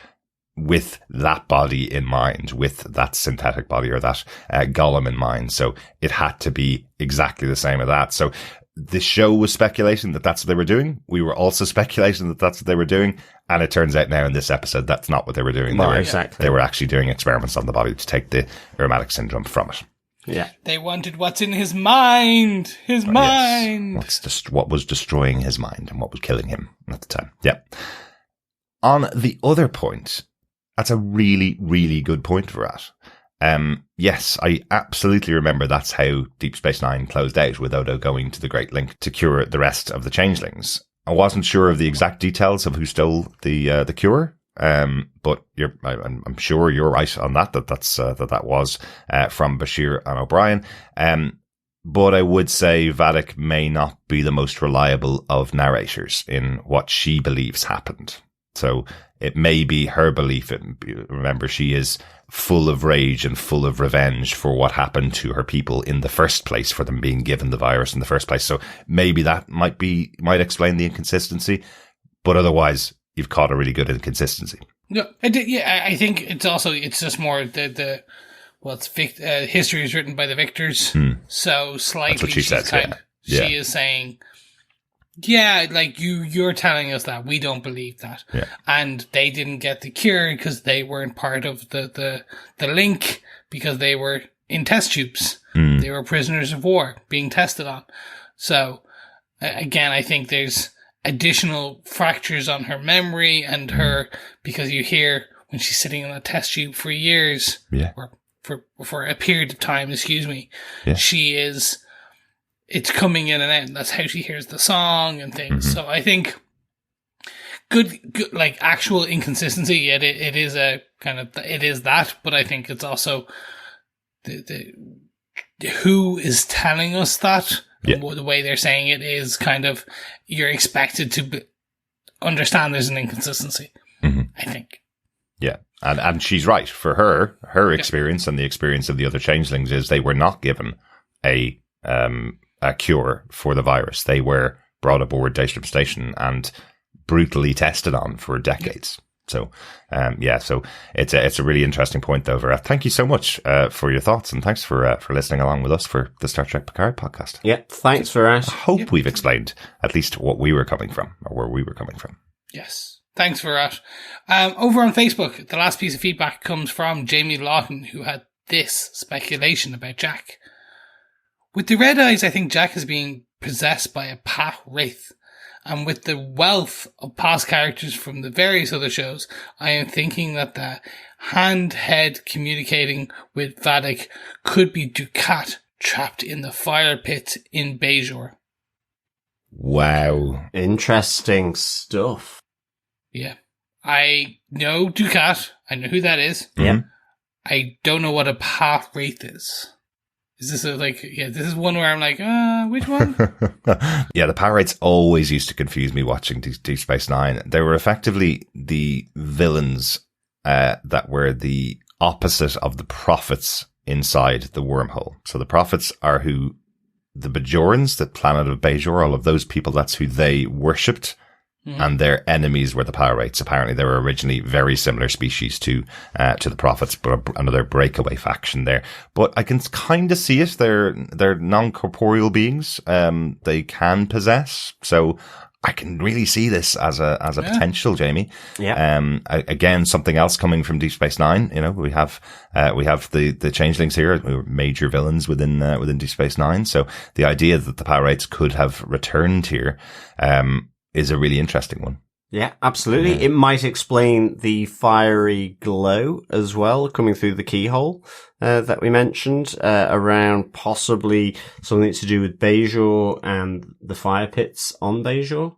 with that body in mind, with that synthetic body or that golem in mind. So it had to be exactly the same as that. So the show was speculating that that's what they were doing. We were also speculating that that's what they were doing. And it turns out now in this episode, that's not what they were doing. They were actually doing experiments on the body to take the aromatic syndrome from it. Yeah. They wanted what's in his mind. His mind. Yes. What was destroying his mind and what was killing him at the time. Yeah. On the other point, that's a really, really good point, Virat. Yes, I absolutely remember that's how Deep Space Nine closed out, with Odo going to the Great Link to cure the rest of the changelings. I wasn't sure of the exact details of who stole the cure. But I'm sure you're right on that was from Bashir and O'Brien. But I would say Vadic may not be the most reliable of narrators in what she believes happened. So it may be her belief. Remember, she is full of rage and full of revenge for what happened to her people in the first place, for them being given the virus in the first place. So maybe that might explain the inconsistency. But otherwise, you've caught a really good inconsistency. No, I think it's just more history is written by the victors. So slightly, that's what she says. She is saying, like you're telling us that we don't believe that, and they didn't get the cure because they weren't part of the link, because they were in test tubes. They were prisoners of war being tested on. So again, I think there's additional fractures on her memory and her, because you hear when she's sitting in a test tube for years, or for a period of time, she is, it's coming in and out, and that's how she hears the song and things. So I think good, like actual inconsistency. It is a kind of, it is that, but I think it's also the who is telling us that. Yeah. The way they're saying it is kind of, you're expected to understand there's an inconsistency, I think. Yeah. And she's right. For her experience and the experience of the other changelings is they were not given a cure for the virus. They were brought aboard Daystrom Station and brutally tested on for decades. So, so it's a really interesting point, though, Vera. Thank you so much for your thoughts, and thanks for listening along with us for the Star Trek Picard podcast. Yeah, thanks, Vera. I hope we've explained at least what we were coming from, or where we were coming from. Yes, thanks, Virat. Over on Facebook, the last piece of feedback comes from Jamie Lawton, who had this speculation about Jack. With the red eyes, I think Jack is being possessed by a Path Wraith. And with the wealth of past characters from the various other shows, I am thinking that the handhead communicating with Vadic could be Dukat trapped in the fire pit in Bajor. Wow. Interesting stuff. Yeah. I know Dukat. I know who that is. Yeah. I don't know what a Path Wraith is. Is this this is one where I'm like, which one? Yeah, the Power Wraiths always used to confuse me watching Deep Space Nine. They were effectively the villains that were the opposite of the prophets inside the wormhole. So the prophets are who the Bajorans, the planet of Bajor, all of those people, that's who they worshipped and their enemies were the power rates. Apparently, they were originally very similar species to the Prophets, but another breakaway faction there. But I can kind of see it. They're non-corporeal beings. They can possess. So I can really see this as a potential, Jamie. Yeah. Again, something else coming from Deep Space Nine. You know, we have the changelings here, who are major villains within Deep Space Nine. So the idea that the power rates could have returned here, is a really interesting one. Yeah, absolutely. It might explain the fiery glow as well coming through the keyhole that we mentioned around possibly something to do with Bajor and the fire pits on Bajor.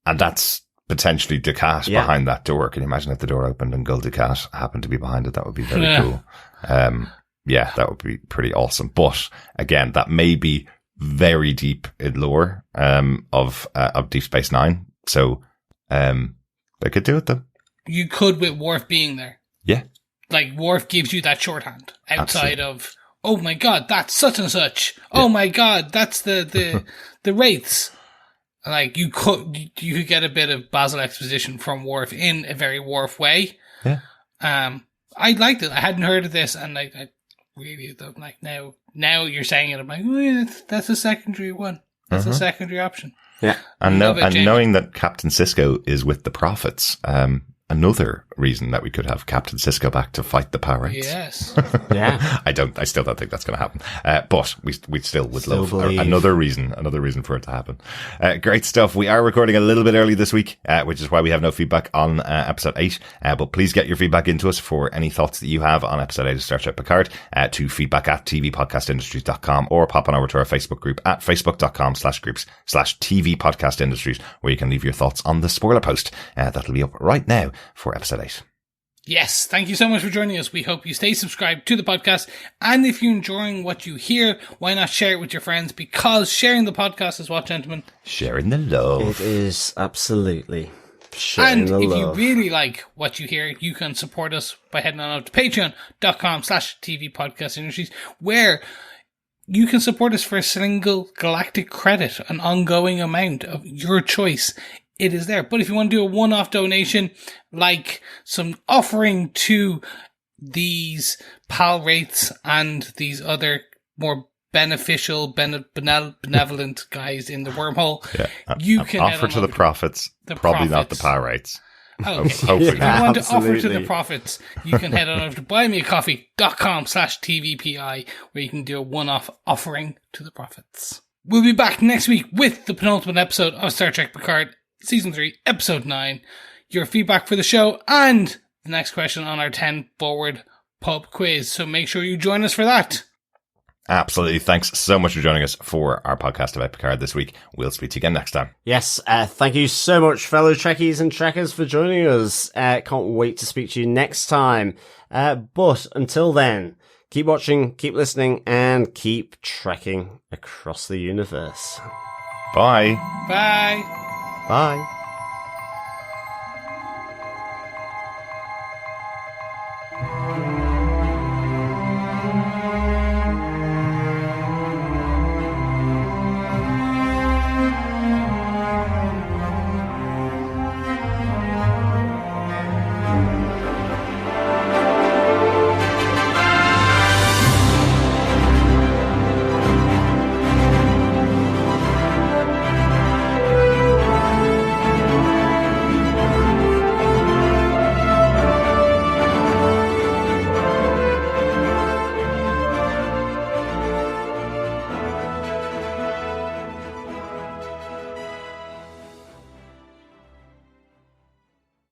And that's potentially Ducat behind that door. Can you imagine if the door opened and Gul Ducat happened to be behind it? That would be very cool. That would be pretty awesome. But again, that may be very deep in lore of Deep Space Nine. So they could do it though. You could with Worf being there. Yeah. Like Worf gives you that shorthand outside of, oh my god, that's such and such. Yeah. Oh my god, that's the wraiths. Like you could get a bit of Basil exposition from Worf in a very Worf way. Yeah. I liked it. I hadn't heard of this, and I really like now you're saying it. I'm like, oh, yeah, that's a secondary one. That's a secondary option. Yeah, and knowing that Captain Sisko is with the Prophets, another reason that we could have Captain Sisko back to fight the power rates. Yes. Yeah. I still don't think that's going to happen. But we still would love another reason for it to happen. Great stuff. We are recording a little bit early this week, which is why we have no feedback on episode 8. But please get your feedback into us for any thoughts that you have on episode 8 of Star Trek Picard to feedback@tvpodcastindustries.com, or pop on over to our Facebook group at facebook.com/groups/tvpodcastindustries, where you can leave your thoughts on the spoiler post that'll be up right now for episode 8. Yes, thank you so much for joining us. We hope you stay subscribed to the podcast. And if you're enjoying what you hear, why not share it with your friends? Because sharing the podcast is what, gentlemen? Sharing the love. It is, absolutely. Sharing the love. And if you really like what you hear, you can support us by heading on over to patreon.com/tvpodcastindustries, where you can support us for a single galactic credit, an ongoing amount of your choice. It is there. But if you want to do a one-off donation, like some offering to these PAL wraiths and these other more beneficial, benevolent guys in the wormhole, you can offer to the Prophets, probably not the PAL wraiths. Okay. Hopefully. If you want to offer to the Prophets, you can head on over to buymeacoffee.com/tvpi, where you can do a one-off offering to the Prophets. We'll be back next week with the penultimate episode of Star Trek Picard, Season 3, Episode 9, your feedback for the show, and the next question on our 10 Forward pub quiz. So make sure you join us for that. Absolutely. Thanks so much for joining us for our podcast about Picard this week. We'll speak to you again next time. Yes, thank you so much, fellow Trekkies and Trekkers, for joining us. Can't wait to speak to you next time. But until then, keep watching, keep listening, and keep trekking across the universe. Bye. Bye. Bye.